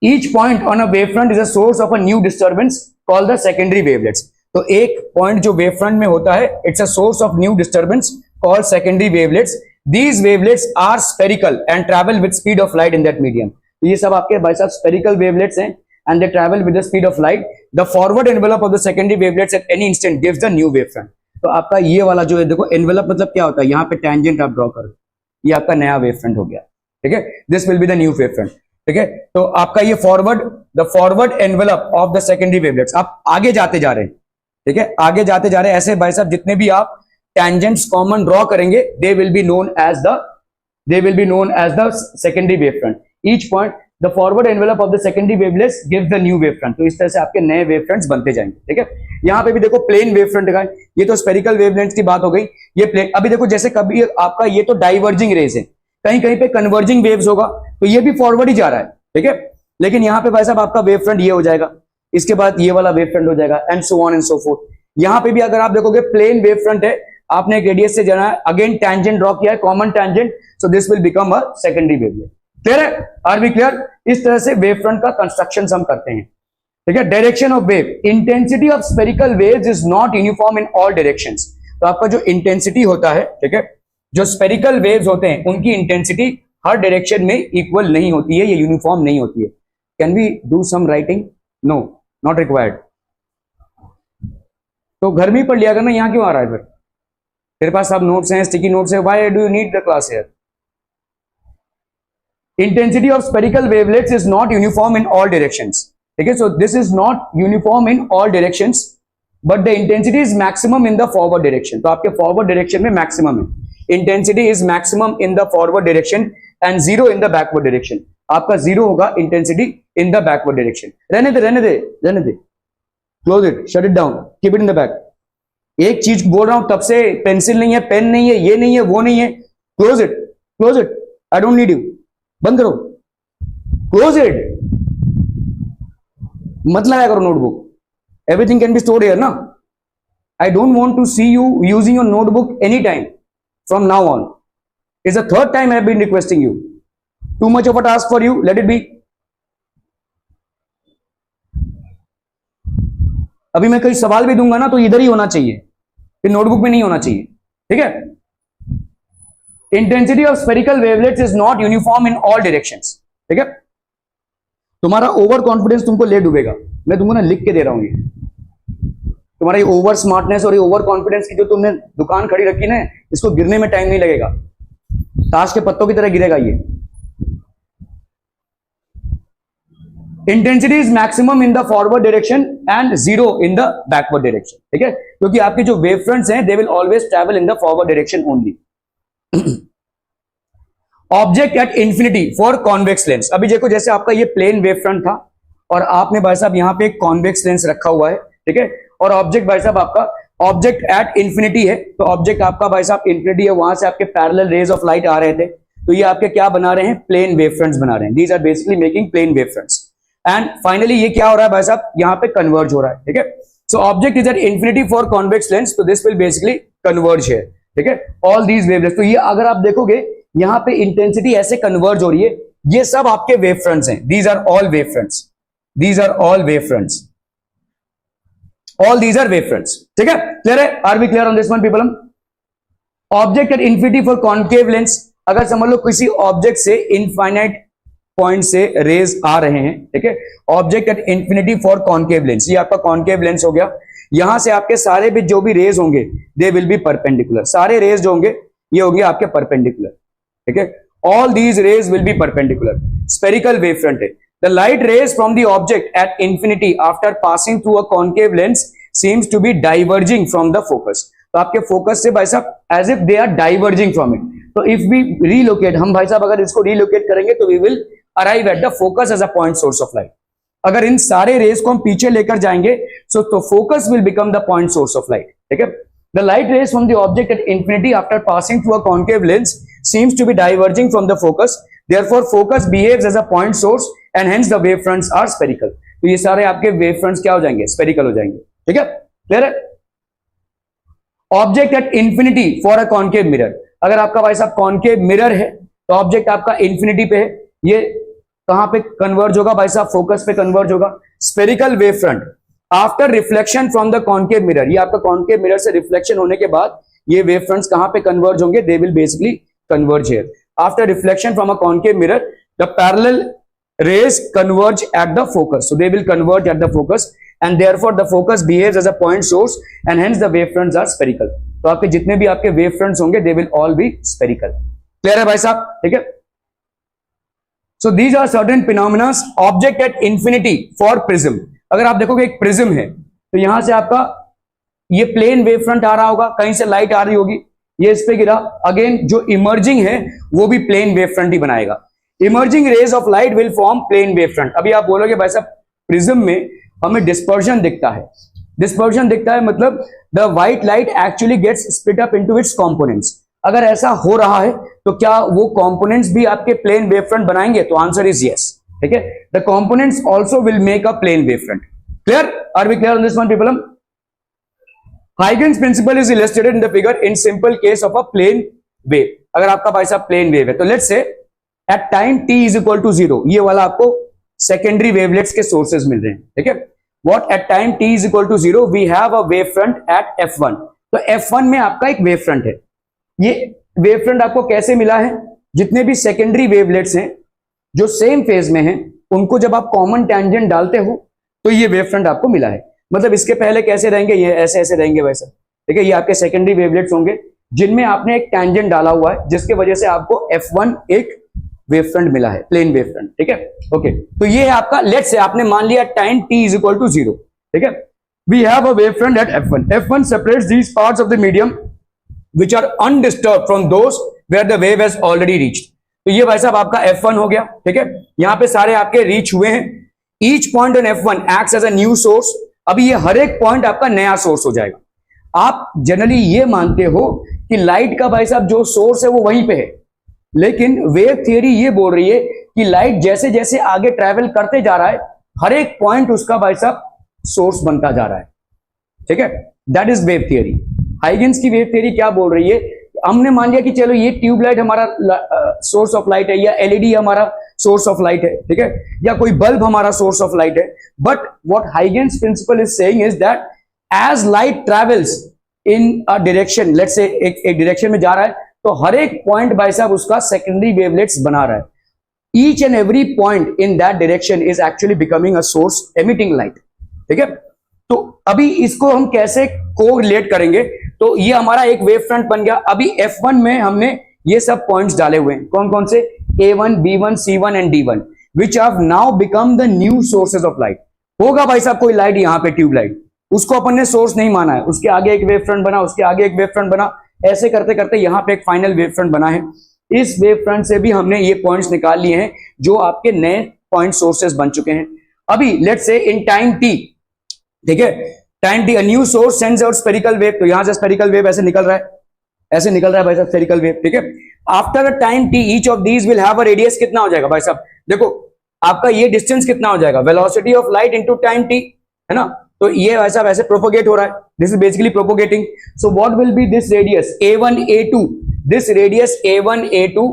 Each point on a wave front is a source of a new disturbance called the secondary wavelets. तो एक पॉइंट जो वेव फ्रंट में होता है, it's a source of new disturbance called secondary wavelets. These wavelets are spherical and travel with speed of light in that medium. तो ये सब आपके भाई साहब स्फेरिकल वेवलेट्स हैं and they travel with the speed of light. The forward envelope of the secondary wavelets at any instant gives the new wave front. तो आपका ये वाला जो है, देखो एनवेलप मतलब क्या होता है, यहाँ पे टेंजेंट आप ड्रॉ करो, ये आपका नया वेव फ्रंट हो गया, ठीक है। This will be the new wave front, ठीक है। तो आपका ये the forward envelope of the secondary wavelets, आप आगे जाते जा रहे हैं, ठीक है, आगे जाते जा रहे हैं। ऐसे भाई साहब जितने भी आप tangents कॉमन ड्रॉ करेंगे, they will be known as the secondary wavefront. Each point the forward envelope of the secondary wavelets gives the new wavefront. तो इस तरह से आपके नए wavefronts बनते जाएंगे, ठीक है। यहाँ पे भी देखो प्लेन वेवफ्रंट का, ये तो स्पेरिकल वेवलेंथ की बात हो गई, ये प्लेन। अभी देखो जैसे कभी आपका ये तो डाइवर्जिंग रेज है, कहीं कहीं पे कन्वर्जिंग वेव्स होगा, तो ये भी फॉरवर्ड ही जा रहा है, ठीक है। लेकिन यहाँ पे भाई साहब आपका वेवफ्रंट ये हो जाएगा, इसके बाद ये वाला वेवफ्रंट हो जाएगा, and so on and so fourth. यहाँ पे भी अगर आप देखोगे प्लेन वेवफ्रंट है, आपने एक रेडियस से जाना है, अगेन टैंजेंट ड्रॉ किया है, common tangent, so this will become a secondary wavelength. Clear है? Are we clear? इस तरह से वेवफ्रंट का कंस्ट्रक्शन हम करते हैं, ठीक है। Direction of wave, intensity of spherical waves is not uniform in all directions. तो आपका जो इंटेंसिटी होता है, ठीक है, जो स्पेरिकल वेव्स होते हैं उनकी इंटेंसिटी हर डायरेक्शन में इक्वल नहीं होती है, ये यूनिफॉर्म नहीं होती है। Can we do some writing? No, not required. तो घर में ही पढ़ लिया करना, यहां क्यों आ रहा है फिर? तेरे पास सब नोट्स हैं, स्टिकी नोट्स है, why do you need the class here? Intensity of spherical wavelets is not uniform in all directions. Okay, so this is not uniform in all directions, but the intensity is maximum in the forward direction. तो आपके forward direction में maximum है. Intensity is maximum in the forward direction and zero in the backward direction. आपका zero होगा intensity in the backward direction. रहने दे. Close it, shut it down, keep it in the back. एक चीज बोल रहा हूं तब से, पेंसिल नहीं है, पेन नहीं है, ये नहीं है, वो नहीं है. Close it. I don't need you. बंद करो, क्लोज इट, मत लाया करो notebook. Everything can be stored here ना। I don't want to see you using your notebook any time from now on. It's the third time I have been requesting you. Too much of a task for you, let it be. अभी मैं कोई सवाल भी दूंगा ना तो इधर ही होना चाहिए, फिर नोटबुक में नहीं होना चाहिए, ठीक है। Intensity of spherical wavelets is not uniform in all directions, ठीक है। तुम्हारा ओवर कॉन्फिडेंस तुमको ले डूबेगा, मैं तुमको ना लिख के दे रहा हूं ये। तुम्हारा ये ओवर स्मार्टनेस और ये ओवर कॉन्फिडेंस की जो तुमने दुकान खड़ी रखी ना, इसको गिरने में टाइम नहीं लगेगा, ताश के पत्तों की तरह गिरेगा ये। Intensity is maximum in the forward direction and zero in the backward direction, ठीक है, क्योंकि आपके जो वेव फ्रंट्स हैं they will always travel in the forward direction only. Object at infinity for convex lens. अभी देखो जैसे आपका ये प्लेन वेव फ्रंट था और आपने भाई साहब यहाँ पे एक कॉन्वेक्स लेंस रखा हुआ है, ठीक है, और ऑब्जेक्ट भाई साहब आपका ऑब्जेक्ट एट इंफिनिटी है, तो ऑब्जेक्ट आपका भाई साहब इंफिनिटी है, वहां से आपके पैरेलल रेज ऑफ लाइट आ रहे थे, तो ये आपके क्या बना रहे हैं? प्लेन वेव फ्रंट्स बना रहे हैं। These are basically making plane wave fronts and finally ये क्या हो रहा है भाई साहब? यहाँ पे कन्वर्ज हो रहा है, ठीक है। So object is eight infinity for convex lens, तो दिस विल बेसिकली कन्वर्ज है, ठीक है, ऑल दीज वेवलेट्स। तो ये अगर आप देखोगे यहां पे इंटेंसिटी ऐसे कन्वर्ज हो रही है, ये सब आपके वेव फ्रंट्स हैं। These are all wave fronts, these are all wave fronts, all these are wave fronts, ठीक है। क्लियर है? Are we clear on this one people? Object at infinity for concave lens, अगर समझ लो किसी object से infinite point से rays आ रहे हैं, ठीक है, object at infinity for concave lens, ये आपका कॉन्केव लेंस हो गया। यहां से आपके सारे भी जो भी रेज होंगे दे विल बी परपेंडिकुलर, सारे रेज जो होंगे ये होंगे आपके परपेंडिकुलर, ठीक है। All these rays will be perpendicular. Spherical wave front है। The light rays from the object at infinity after passing through a concave lens seems to be diverging from the focus. तो आपके focus से भाई साहब as if they are diverging from it. तो if we relocate, हम भाई साहब अगर इसको रीलोकेट करेंगे तो we will arrive at the focus as a point source of light. अगर इन सारे रेज को हम पीछे लेकर जाएंगे तो focus will become the point source of light, ठीक है। The light rays from the object at infinity after passing through a concave lens seems to be diverging from the focus. Therefore, focus behaves as a point source and hence the wave fronts are spherical. तो ये सारे आपके wave fronts क्या हो जाएंगे? Spherical हो जाएंगे, ठीक है। क्लियर है? Object at infinity for a concave mirror. अगर आपका भाई साहब concave mirror है तो ऑब्जेक्ट आपका infinity पे है, ये कहां पे कन्वर्ज होगा भाई साहब? फोकस पे कन्वर्ज होगा। Spherical wave front after reflection from the concave mirror, ये आपका कॉन्केव मिरर से रिफ्लेक्शन होने के बाद ये वेव फ्रंट्स कहां पे कन्वर्ज होंगे? They will basically converge here. After reflection from a concave mirror the parallel rays converge at the focus, so they will converge at the focus and therefore the focus behaves as a point source and hence the wave fronts are spherical. तो आपके जितने भी आपके wave fronts होंगे they will all be spherical. Clear है भाई साहब? ठीक है। So these are certain phenomena object at infinity for prism. अगर आप देखोगे एक प्रिज्म है तो यहां से आपका ये प्लेन वेव फ्रंट आ रहा होगा, कहीं से लाइट आ रही होगी, ये इस पे गिरा, अगेन जो इमर्जिंग है वो भी प्लेन वेव फ्रंट ही बनाएगा। Emerging rays of light will form plane wave front. अभी आप बोलोगे भाई साहब प्रिज्म में हमें डिस्पर्जन दिखता है, डिस्पर्जन दिखता है मतलब the white light actually gets split up into its components. अगर ऐसा हो रहा है तो क्या वो कंपोनेंट्स भी आपके प्लेन वेव फ्रंट बनाएंगे? तो आंसर इज यस। ठीक है, the components also will make a plane wave front. Clear? Are we clear on this one people? Huygens principle is illustrated in the figure in simple case of a plane wave। अगर आपका भाई साहब plane wave है तो let's say at time t is equal to 0, ये वाला आपको secondary wavelets के सोर्सेज मिल रहे हैं। ठीक है, what at time t is equal to 0 we have a wave front at f1। तो f1 में आपका एक वेव फ्रंट है। ये वेव फ्रंट आपको कैसे मिला है? जितने भी सेकेंडरी वेवलेट्स हैं जो सेम फेज में हैं उनको जब आप कॉमन टेंजेंट डालते हो तो ये वेव फ्रंट आपको मिला है। मतलब इसके पहले कैसे रहेंगे? ये ऐसे ऐसे रहेंगे वैसे। ठीक है, ये आपके सेकेंडरी वेवलेट्स होंगे जिनमें आपने एक टेंजेंट डाला हुआ है जिसके वजह से आपको F1 एक वेव फ्रंट मिला है, प्लेन वेव फ्रंट। ठीक है, ओके, तो ये है आपका, लेट्स से आपने मान लिया time t is equal to 0। ठीक है, we have a wave front at F1। F1 separates these parts of the medium which are undisturbed from those where the wave has already reached। तो ये भाई साहब आपका F1 हो गया। ठीक है, यहां पे सारे आपके रीच हुए हैं। Each point on F1 acts as a new source। अभी ये हर एक पॉइंट आपका नया सोर्स हो जाएगा। आप जनरली ये मानते हो कि लाइट का भाई साहब जो सोर्स है वो वहीं पे है, लेकिन वेव थियरी ये बोल रही है कि लाइट जैसे जैसे आगे ट्रैवल करते जा रहा है हर एक पॉइंट उसका भाई साहब सोर्स बनता जा रहा है। ठीक है, that is wave theory. Huygens की वेव थियरी क्या बोल रही है? हमने मान लिया कि चलो ये ट्यूबलाइट हमारा सोर्स ऑफ लाइट है या एलईडी हमारा सोर्स ऑफ लाइट है, ठीक है, या कोई बल्ब हमारा सोर्स ऑफ लाइट है। But what Huygens principle is saying is that as light travels in a direction, let's say एक डायरेक्शन में जा रहा है तो हर एक पॉइंट भाई साहब उसका सेकेंडरी वेवलेट्स बना रहा है। Each and every point in that direction is actually becoming a source emitting light. ठीक है, तो अभी इसको हम कैसे कोरिलेट करेंगे? तो ये हमारा एक वेव फ्रंट बन गया। अभी F1 में हमने ये सब पॉइंट्स डाले हुए हैं, कौन कौन से? A1, B1, C1 and D1 which have now become the new sources of light। होगा भाई साहब कोई लाइट यहाँ पे ट्यूबलाइट, उसको अपन ने सोर्स नहीं माना है, उसके आगे एक वेव फ्रंट बना, उसके आगे एक वेव फ्रंट बना, ऐसे करते करते यहाँ पे एक फाइनल वेव फ्रंट बना है। इस वेव फ्रंट से भी हमने ये पॉइंट्स निकाल लिए हैं जो आपके नए पॉइंट सोर्सेस बन चुके हैं। अभी let's say in time t, ठीक है, time t, new source sends out spherical wave. तो यहां से स्फेरिकल वेव ऐसे निकल रहा है, ऐसे निकल रहा है भाई साहब स्फेरिकल वेव। ठीक है, after a time t each of these will have a radius. कितना हो जाएगा भाई साहब? देखो आपका ये डिस्टेंस कितना हो जाएगा? Velocity of light into time t, है ना? तो ये भाई साहब ऐसे प्रोपोगेट हो रहा है, this is basically propagating. So what will be this radius a1 a2? This radius a1 a2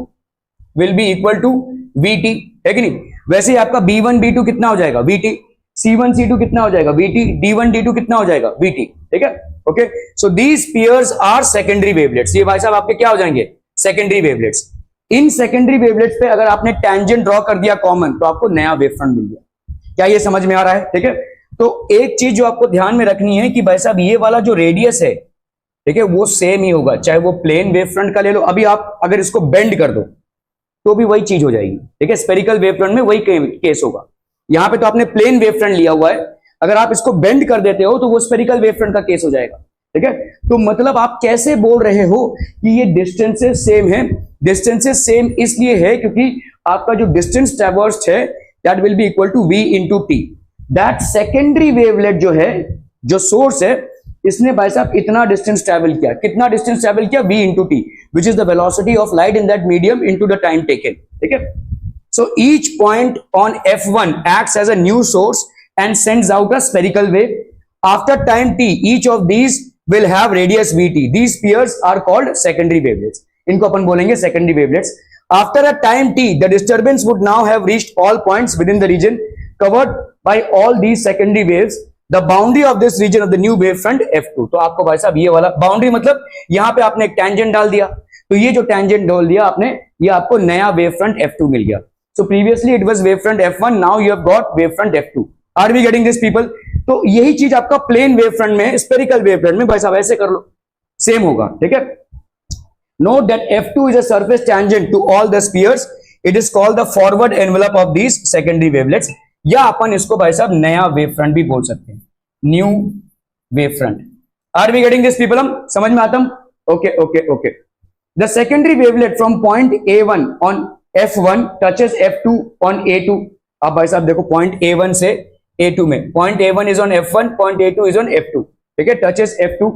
will be equal to vt, है कि नहीं? वैसे ही आपका b1 b2 कितना हो जाएगा? vt। C1 C2 कितना हो जाएगा? vt। D1 D2 कितना हो जाएगा? vt। ठीक है, okay. So these pairs are secondary wavelets. ये भाई साहब आपके क्या हो जाएंगे? Secondary wavelets. इन सेकेंडरी वेवलेट्स पे अगर आपने टेंजेंट ड्रॉ कर दिया कॉमन तो आपको नया वेव फ्रंट मिल गया। क्या ये समझ में आ रहा है? ठीक है, तो एक चीज जो आपको ध्यान में रखनी है कि भाई साहब ये वाला जो रेडियस है, ठीक है, वो सेम ही होगा चाहे वो प्लेन वेव फ्रंट का ले लो। अभी आप अगर इसको बेंड कर दो तो भी वही चीज हो जाएगी। ठीक है, स्फेरिकल वेव फ्रंट में वही केस होगा। यहां पे तो आपने प्लेन वेव फ्रंट लिया हुआ है, अगर आप इसको बेंड कर देते हो तो वो स्फेरिकल वेव फ्रंट का केस हो जाएगा। ठीक है, तो मतलब आप कैसे बोल रहे हो कि ये डिस्टेंसेस सेम है? डिस्टेंसेस सेम इसलिए है क्योंकि आपका जो डिस्टेंस ट्रैवर्स्ड है that will be equal to v into T. That secondary wavelet जो है, जो सोर्स है, इसने भाई साहब इतना डिस्टेंस ट्रैवल किया। कितना डिस्टेंस ट्रैवल किया? v into T, which is the velocity of light in that medium into the time taken. ठीक है, so each point on F1 acts as a new source and sends out a spherical wave. After time t, each of these will have radius vt. These pairs are called secondary wavelets. इनको अपन बोलेंगे secondary wavelets. After a time t, the disturbance would now have reached all points within the region covered by all these secondary waves. The boundary of this region of the new wave front F2. तो आपको भाई साहब ये वाला boundary मतलब यहाँ पे आपने एक टेंजेंट डाल दिया, तो ये जो टेंजेंट डाल दिया आपने, ये आपको नया वेव फ्रंट F2 मिल गया। So previously it was wavefront F1, now you have got wavefront F2. Are we getting this people? तो यही चीज आपका प्लेन वेवफ्रंट में, स्फेरिकल वेवफ्रंट में भाई साहब ऐसे कर लो, सेम होगा। ठीक है, note that F2 is a surface tangent to all the spheres. It is called the forward envelope of these secondary wavelets. या अपन इसको भाई साहब नया वेवफ्रंट भी बोल सकते हैं, new wavefront. Are we getting this people? हम समझ में आता हम? Okay okay okay. The secondary wavelet from point A1 on F1 touches F2 on A2. अब भाई साहब देखो पॉइंट A1 से A2 में, point A1 is on F1, point A2 is on F2. ठीक है, touches F2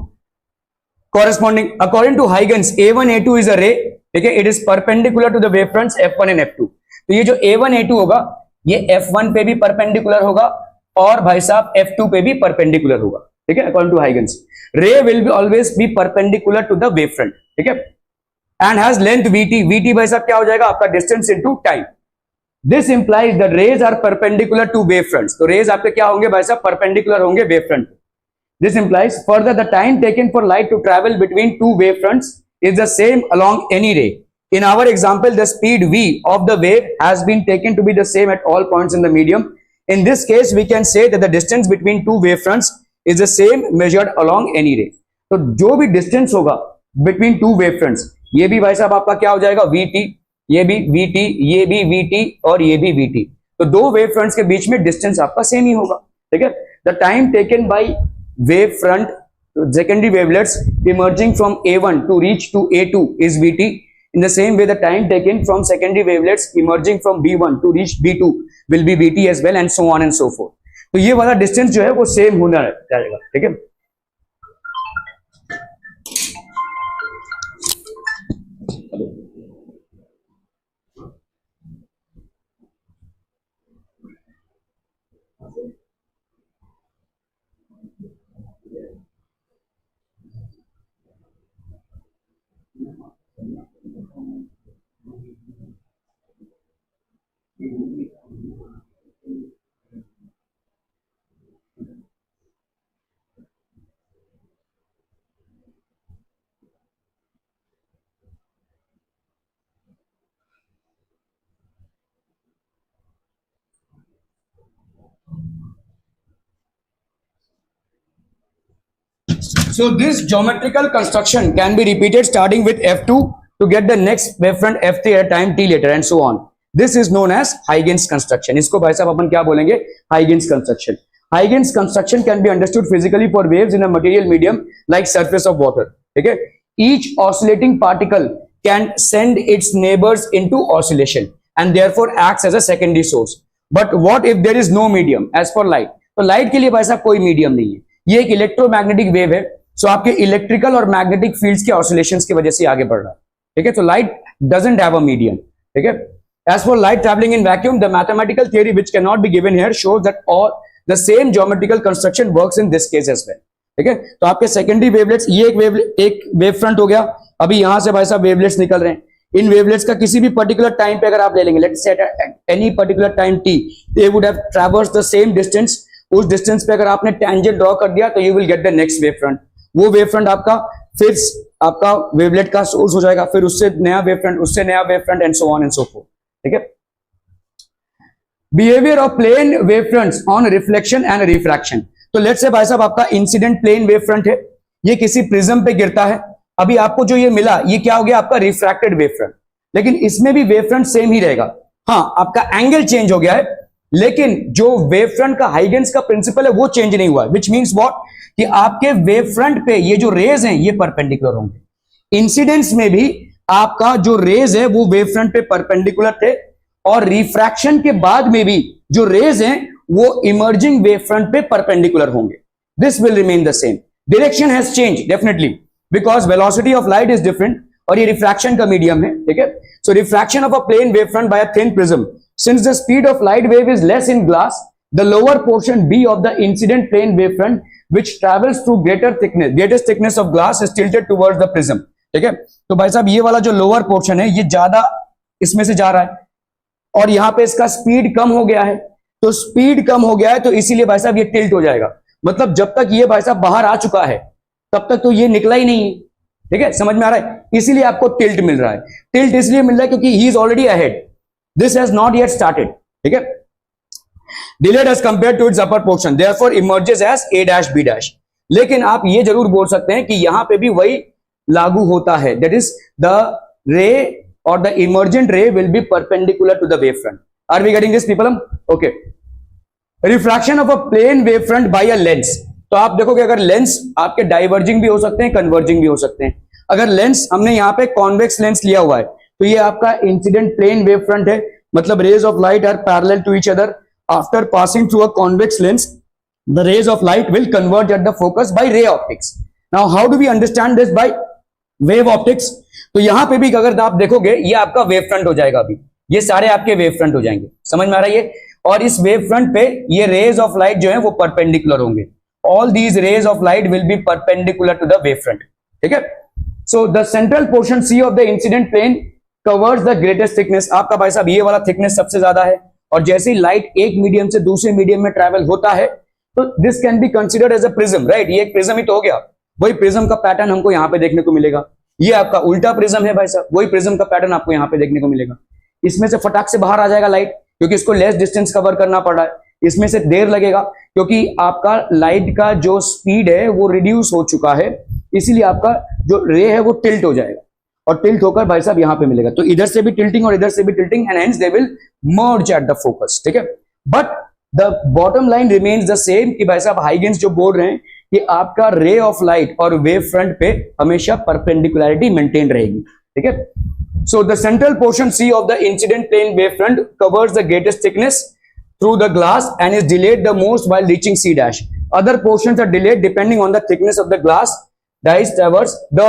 corresponding according to Huygens A1 A2 is a ray. ठीक है, it is perpendicular to the wave fronts F1 and F2. तो ये जो A1 A2 होगा ये F1 पे भी परपेंडिकुलर होगा और भाई साहब F2 पे भी परपेंडिकुलर होगा. ठीक है, according to Huygens ray will be always be perpendicular to the wave front. ठीक है, and has length vt. vt भाई साहब क्या हो जाएगा आपका distance into time. This implies the rays are perpendicular to wave fronts. तो rays आपके क्या होंगे भाई साहब? परपेंडिकुलर होंगे wave front. This implies further the time taken for light to travel between two wave fronts is the same along any ray. In our example, the speed v of the wave has been taken to be the same at all points in the medium. In this case, we can say that the distance between two wave fronts is the same measured along any ray. तो जो भी distance होगा between two wave fronts, ये भी भाई साहब आपका क्या हो जाएगा? vt, ये भी vt, ये भी vt और ये भी vt. तो दो wave fronts के बीच में distance आपका same ही होगा. ठीक है, the time taken by wave front secondary wavelets emerging from A1 to reach to A2 is Vt. In the same way, the time taken from secondary wavelets emerging from B1 to reach B2 will be Vt as well, and so on and so forth. तो ये वाला distance जो है वो same होना रहेगा. ठीक है, so this geometrical construction can be repeated starting with F2 to get the next wavefront F3 at a time t later and so on. This is known as Huygens construction. इसको भाई साहब अपन क्या बोलेंगे? Huygens construction. Huygens construction can be understood physically for waves in a material medium like surface of water. ठीक है, each oscillating particle can send its neighbors into oscillation and therefore acts as a secondary source. But what if there is no medium as for light? तो light के लिए भाई साहब कोई medium नहीं है, ये एक इलेक्ट्रोमैग्नेटिक वेव है. सो आपके इलेक्ट्रिकल और मैग्नेटिक फील्ड्स के ऑसिलेशंस की वजह से आगे बढ़ रहा है. ठीक है, तो light doesn't have a medium. ठीक है, as for light travelling in vacuum the mathematical theory which can not be given here shows that all the same geometrical construction works in this case as well. ठीक है, तो आपके secondary wavelets, ये एक wave front हो गया. अभी यहां से भाई साहब वेवलेट्स निकल रहे हैं. इन वेवलेट्स का किसी भी पर्टिकुलर टाइम पे अगर आप ले लेंगे, let's say any particular time t, they would have traverse the same distance. उस डिस्टेंस पे अगर आपने टेंजेंट ड्रॉ कर दिया तो you will get the next wave front. वो वेव फ्रंट आपका फिर आपका वेवलेट का सोर्स हो जाएगा, फिर उससे नया वेव फ्रंट, उससे नया wave front and so on and so forth. ठीक है, behaviour of plane wave fronts on reflection and refraction. तो लेट्स से भाई साहब आपका इंसिडेंट प्लेन वेव फ्रंट है, ये किसी प्रिज्म पे गिरता है. अभी आपको जो ये मिला ये क्या हो गया? आपका रिफ्रैक्टेड वेव फ्रंट. लेकिन इसमें भी वेव फ्रंट सेम ही रहेगा. हाँ, आपका एंगल चेंज हो गया है, लेकिन जो वेव फ्रंट का हाइगेंस का प्रिंसिपल है वो चेंज नहीं हुआ. Which means what? कि आपके वेव फ्रंट पे ये जो रेज हैं ये परपेंडिकुलर होंगे. इंसिडेंस में भी आपका जो रेज है वो वेव फ्रंट पे परपेंडिकुलर थे, और रिफ्रैक्शन के बाद में भी जो रेज हैं वो इमर्जिंग वेव फ्रंट पे परपेंडिकुलर होंगे. This will remain the same. Direction has change definitely because velocity of light is different, और ये रिफ्रैक्शन का मीडियम है. ठीक है, so refraction of a plane wave front by a thin prism. Since the speed of light wave is less in glass, the lower portion B of the incident plane wavefront, which travels through greatest thickness of glass, is tilted towards the prism. ठीक है, तो भाई साहब ये वाला जो lower portion है ये ज्यादा इसमें से जा रहा है, और यहां पे इसका स्पीड कम हो गया है. तो स्पीड कम हो गया है तो इसीलिए भाई साहब ये टिल्ट हो जाएगा. मतलब जब तक ये भाई साहब बाहर आ चुका है तब तक तो ये निकला ही नहीं है. ठीक है, समझ में आ रहा है? इसीलिए आपको टिल्ट मिल रहा है. टिल्ट इसलिए मिल रहा है क्योंकि he is already ahead. This has not yet started. ठीक है, delayed as compared to its upper portion, therefore emerges as A dash B dash. लेकिन आप ये जरूर बोल सकते हैं कि यहां पे भी वही लागू होता है. That is the ray or the emergent ray will be perpendicular to the wavefront. Are we getting this people? Okay. Refraction of a plane wavefront by a lens. तो आप देखोगे अगर लेंस आपके डाइवर्जिंग भी हो सकते हैं, कन्वर्जिंग भी हो सकते हैं। अगर लेंस हमने यहाँ पे कॉन्वेक्स लेंस लिया हुआ है तो ये आपका इंसिडेंट प्लेन वेव फ्रंट है, मतलब rays of light are parallel to each other after passing through a convex lens the rays of light will converge at the focus by ray optics. Now how do we understand this by wave optics? तो यहां पे भी अगर आप देखोगे ये आपका wave front हो जाएगा, अभी ये सारे आपके वेव फ्रंट हो जाएंगे, समझ में आ रहा है ये। और इस वेव फ्रंट पे ये रेज ऑफ लाइट जो है वो परपेंडिकुलर होंगे, all these rays of light will be perpendicular to the wave front, ठीक है। So the central portion C of the incident plane covers the greatest thickness, आपका भाई साहब ये वाला थिकनेस सबसे ज्यादा है, और जैसे ही लाइट एक मीडियम से दूसरे मीडियम में ट्रेवल होता है तो this can be considered as a prism, right. ये एक प्रिज्म ही तो हो गया, वही प्रिज्म का पैटर्न हमको यहां पे देखने को मिलेगा। ये आपका उल्टा प्रिज्म है भाई साहब, वही प्रिज्म का पैटर्न आपको यहां पे देखने को मिलेगा। इसमें से फटाक से बाहर आ जाएगा लाइट, क्योंकि इसको लेस डिस्टेंस कवर करना पड़ रहा है। इसमें से देर लगेगा क्योंकि आपका लाइट का जो स्पीड है वो रिड्यूस हो चुका है, इसीलिए आपका जो रे है वो टिल्ट हो जाएगा, और टिल्ट होकर भाई साहब यहां पे मिलेगा। तो इधर से भी टिल्टिंग और इधर से भी tilting, and hence they will merge eight the focus, ठीक है। But the bottom line remains the same कि भाई साहब हाइगेंस जो बोल रहे हैं कि आपका रे ऑफ लाइट और वेव फ्रंट पे हमेशा परपेंडिकुलरिटी मेंटेन रहेगी, ठीक है। So the central portion C of the incident plane wave front covers the greatest thickness through the glass and is delayed the most while reaching C dash. Other portions are delayed depending on the thickness of the glass that is traversed. The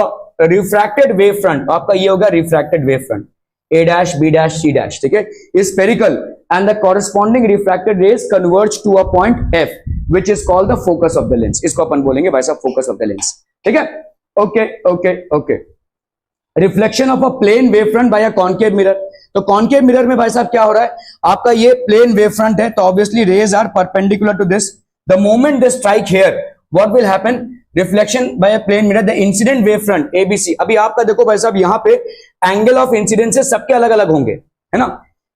refracted wave front, आपका ये होगा refracted wave front, A dash, B dash, C dash, ठीक है, is spherical and the corresponding refracted rays converge to a point F, which is called the focus of the lens. इसको अपन बोलेंगे भाई साहब focus of the lens, ठीक है। Okay. Reflection of a plane wave front by a concave mirror. तो concave mirror में भाई साहब क्या हो रहा है, आपका ये प्लेन वेव फ्रंट है, तो obviously rays are perpendicular to this. The moment they strike here what will happen, reflection by a plane mirror the incident wave front ABC. अभी आपका देखो भाई साहब यहाँ पे एंगल ऑफ इंसिडेंस सबके अलग अलग होंगे, है ना।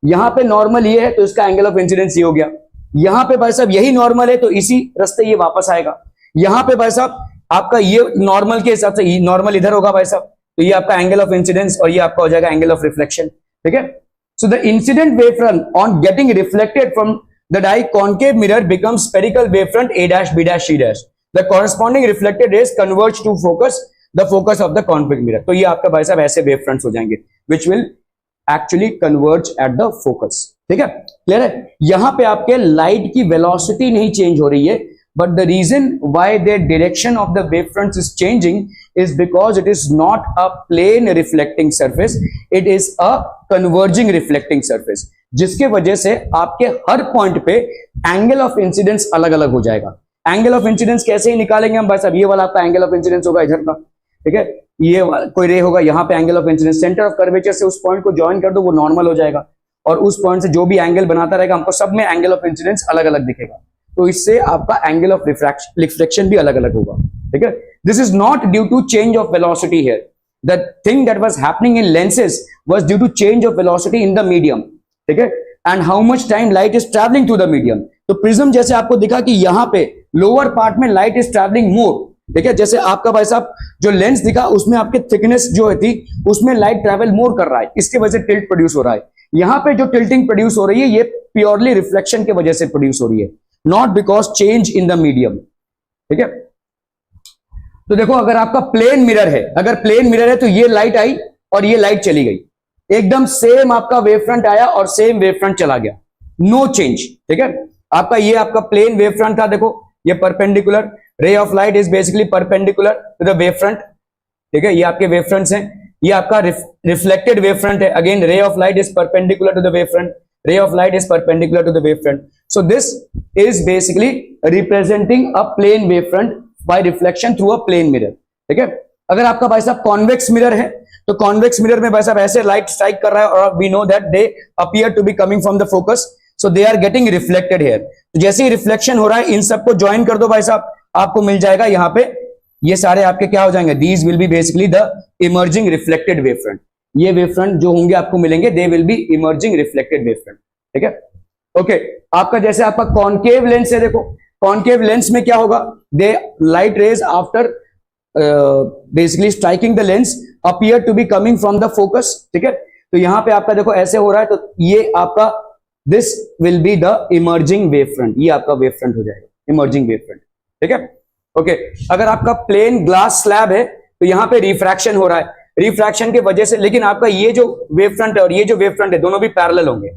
यहाँ पे नॉर्मल ये है तो इसका एंगल ऑफ इंसिडेंस ये हो गया, यहाँ पे भाई साहब यही नॉर्मल है तो इसी रास्ते ये वापस आएगा। यहाँ पे भाई साहब आपका ये नॉर्मल के हिसाब से नॉर्मल इधर होगा भाई साहब, तो ये आपका एंगल ऑफ इंसिडेंस और ये आपका हो जाएगा एंगल ऑफ रिफ्लेक्शन, ठीक है। So the incident wave front on getting reflected from the die concave mirror becomes spherical wave front A dash, B dash, C dash. The corresponding reflected rays converge to the focus of the concave mirror. तो ये आपका भाई साहब ऐसे wave fronts हो जाएंगे which will actually converge at the focus, ठीक है, क्लियर है। यहां पे आपके लाइट की वेलोसिटी नहीं चेंज हो रही है, but the reason why the direction of the wave fronts is changing is because it is not a plane reflecting surface, it is a converging reflecting surface, जिसके वजह से आपके हर पॉइंट पे एंगल ऑफ इंसिडेंस अलग अलग हो जाएगा। Angle of incidence कैसे ही निकालेंगे हम भाई साहब, ये वाला आपका एंगल ऑफ इंसिडेंस होगा इधर का, ठीक है, ये कोई रे होगा यहाँ पे angle of incidence, centre of curvature से उस पॉइंट को ज्वाइन कर दो वो नॉर्मल हो जाएगा, और उस पॉइंट से जो भी एंगल बनाता रहेगा हमको सब में एंगल ऑफ इंसिडेंस अलग अलग दिखेगा, तो इससे आपका एंगल ऑफ रिफ्लेक्शन भी अलग अलग होगा, ठीक है। This is not due to change of velocity here, the thing that was happening in lenses was due to change of velocity in the medium, ठीक है, and how much time light is traveling through the medium. तो prism जैसे आपको दिखा कि यहाँ पे lower part में लाइट इज ट्रैवलिंग मोर, ठीक है, जैसे आपका भाई साहब जो लेंस दिखा उसमें आपके थिकनेस जो थी उसमें लाइट ट्रैवल मोर कर रहा है, इसकी वजह से टिल्ट प्रोड्यूस हो रहा है। यहाँ पे जो टिल्टिंग प्रोड्यूस हो रही है ये प्योरली रिफ्लेक्शन की वजह से प्रोड्यूस हो रही है, not because change in the medium, ठीक है। तो देखो अगर आपका प्लेन मिरर है, अगर प्लेन मिरर है तो ये लाइट आई और ये लाइट चली गई, एकदम सेम आपका वेव फ्रंट आया और सेम वेव फ्रंट चला गया, नो चेंज, ठीक है। आपका ये आपका प्लेन वेव फ्रंट था, देखो ये perpendicular, ray of light is basically perpendicular to the wave front, ठीक है, ये आपके वेव फ्रंट्स हैं। ये आपका रिफ्लेक्टेड वेव फ्रंट है, again ray of light is perpendicular to the wave front, ray of light is perpendicular to the wave front. So this is basically representing a plane wave front by reflection through a plane mirror, ठीक है। अगर आपका भाई साहब convex mirror है तो convex mirror में भाई साहब ऐसे लाइट स्ट्राइक कर रहा है और we know that they appear to be coming from the focus, so they are getting reflected here. तो जैसे ही रिफ्लेक्शन हो रहा है इन सबको ज्वाइन कर दो भाई साहब, आपको मिल जाएगा यहाँ पे ये सारे आपके क्या हो जाएंगे, these will be basically the emerging reflected wave front. ये वेव फ्रंट जो होंगे आपको मिलेंगे दे will B emerging reflected wave front, ठीक है। ओके, आपका जैसे आपका कॉनकेव लेंस है, देखो कॉनकेव लेंस में क्या होगा, the light rays after basically striking the lens appear to be coming from the focus, ठीक है। तो यहां पे आपका देखो ऐसे हो रहा है तो ये आपका this will be the emerging wave front, ये आपका वेव फ्रंट हो जाएगा, इमर्जिंग वेव फ्रंट, ठीक है। ओके अगर आपका प्लेन ग्लास स्लैब है तो यहाँ पे रिफ्रैक्शन हो रहा है, रिफ्रैक्शन की वजह से, लेकिन आपका ये जो वेव फ्रंट है और ये जो वेव फ्रंट है दोनों भी पैरेलल होंगे,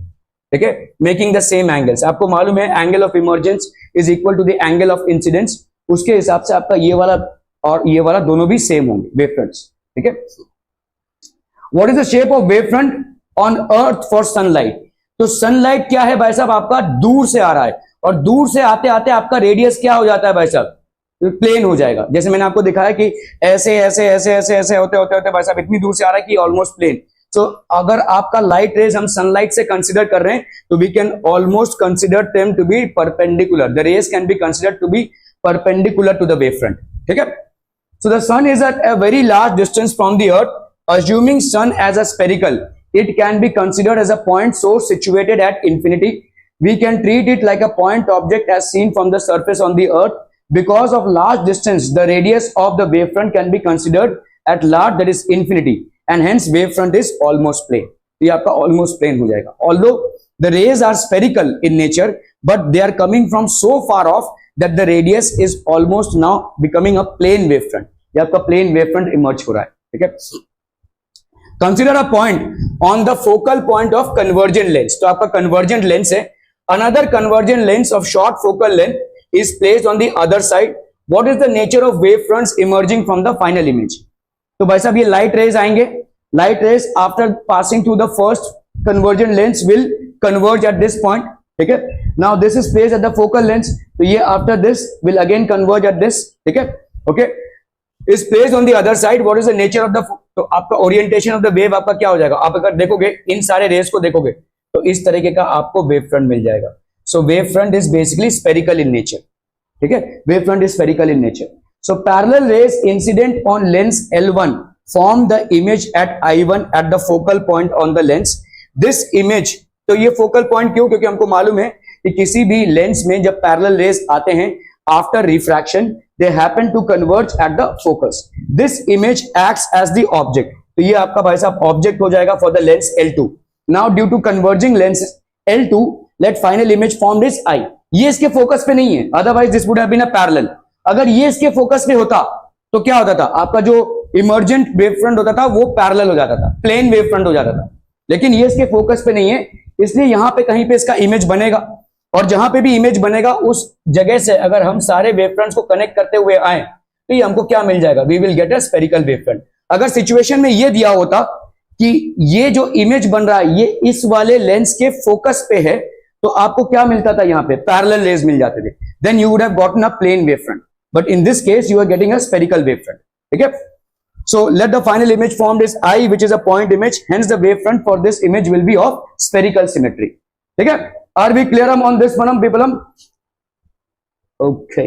ठीक है, मेकिंग द सेम एंगल्स। आपको मालूम है angle of emergence is equal to the angle of incidence, उसके हिसाब से आपका ये वाला और ये वाला दोनों भी सेम होंगे वेव फ्रंट्स, ठीक है। What is the shape of wave front on earth for sunlight? तो सनलाइट क्या है भाई साहब, आपका दूर से आ रहा है और दूर से आते आते आपका रेडियस क्या हो जाता है भाई साहब, प्लेन हो जाएगा। जैसे मैंने आपको दिखाया कि ऐसे ऐसे ऐसे ऐसे ऐसे होते होते होते भाई साहब इतनी दूर से आ रहा है कि ऑलमोस्ट प्लेन। सो अगर आपका लाइट रेज हम सनलाइट से कंसीडर कर रहे हैं तो we can almost consider them to be perpendicular, the rays can be considered to be perpendicular to the wave front, ठीक है। So the sun is at a very large distance from the earth, assuming sun as a spherical, it can be considered as a point source situated at infinity. We can treat it like a point object as seen from the surface on the earth. Because of large distance, the radius of the wavefront can be considered at large, that is infinity, and hence wavefront is almost plane. ये आपका almost plane हो जाएगा। Although the rays are spherical in nature, but they are coming from so far off that the radius is almost now becoming a plane wavefront. ये आपका plane wavefront emerge हो रहा है, ठीक है। Consider a point on the focal point of convergent lens. तो आपका convergent lens है, another convergent lens of short focal length is placed on the other side. What is the nature of wave fronts emerging from the final image? तो भाई साहब ये light rays आएंगे, light rays after passing through the first convergent lens will converge at this point, ठीक है। Now this is placed at the focal lens, तो ये after this will again converge at this, ठीक है, okay, is placed on the other side. What is the nature of the, तो आपका orientation of the wave आपका क्या हो जाएगा, आप अगर देखोगे इन सारे रेस को देखोगे तो इस तरीके का आपको वेव फ्रंट मिल जाएगा। So wave front is basically spherical in nature, ठीक है, wave front is spherical in nature. So parallel rays incident on lens L1 form the image at I1 at the focal point on the lens. This image, तो ये focal point क्यों, क्योंकि हमको मालूम है कि किसी भी लेंस में जब पैरेलल रेस आते हैं after refraction they happen to converge at the focus. This image acts as the object. तो ये आपका भाई साहब ऑब्जेक्ट हो जाएगा for the lens L2. Now due to converging lenses L2, let final image formed is I. ये इसके focus पे नहीं है, otherwise this would have been a parallel. अगर ये इसके फोकस पे होता तो क्या होता था, आपका जो इमर्जेंट वेव फ्रंट होता था वो पैरेलल हो जाता था, प्लेन वेव फ्रंट हो जाता था, लेकिन ये इसके फोकस पे नहीं है, इसलिए यहां पे कहीं पे इसका इमेज बनेगा और जहां पे भी इमेज बनेगा उस जगह से अगर हम सारे वेव फ्रंट्स को कनेक्ट करते हुए आए तो ये हमको क्या मिल जाएगा, we will get a spherical wave front. अगर सिचुएशन में ये दिया होता कि ये जो इमेज बन रहा है ये इस वाले लेंस के फोकस पे है तो आपको क्या मिलता था, यहाँ पे पैरेलल रेज मिल जाते थे, then you would have gotten a plane wave front, but in this case you are getting a spherical wave front, ठीक है। So let the final image formed is I, which is a point image, hence the wave front for this image will be of spherical symmetry, ठीक है। Are we clear on this one, people? Okay.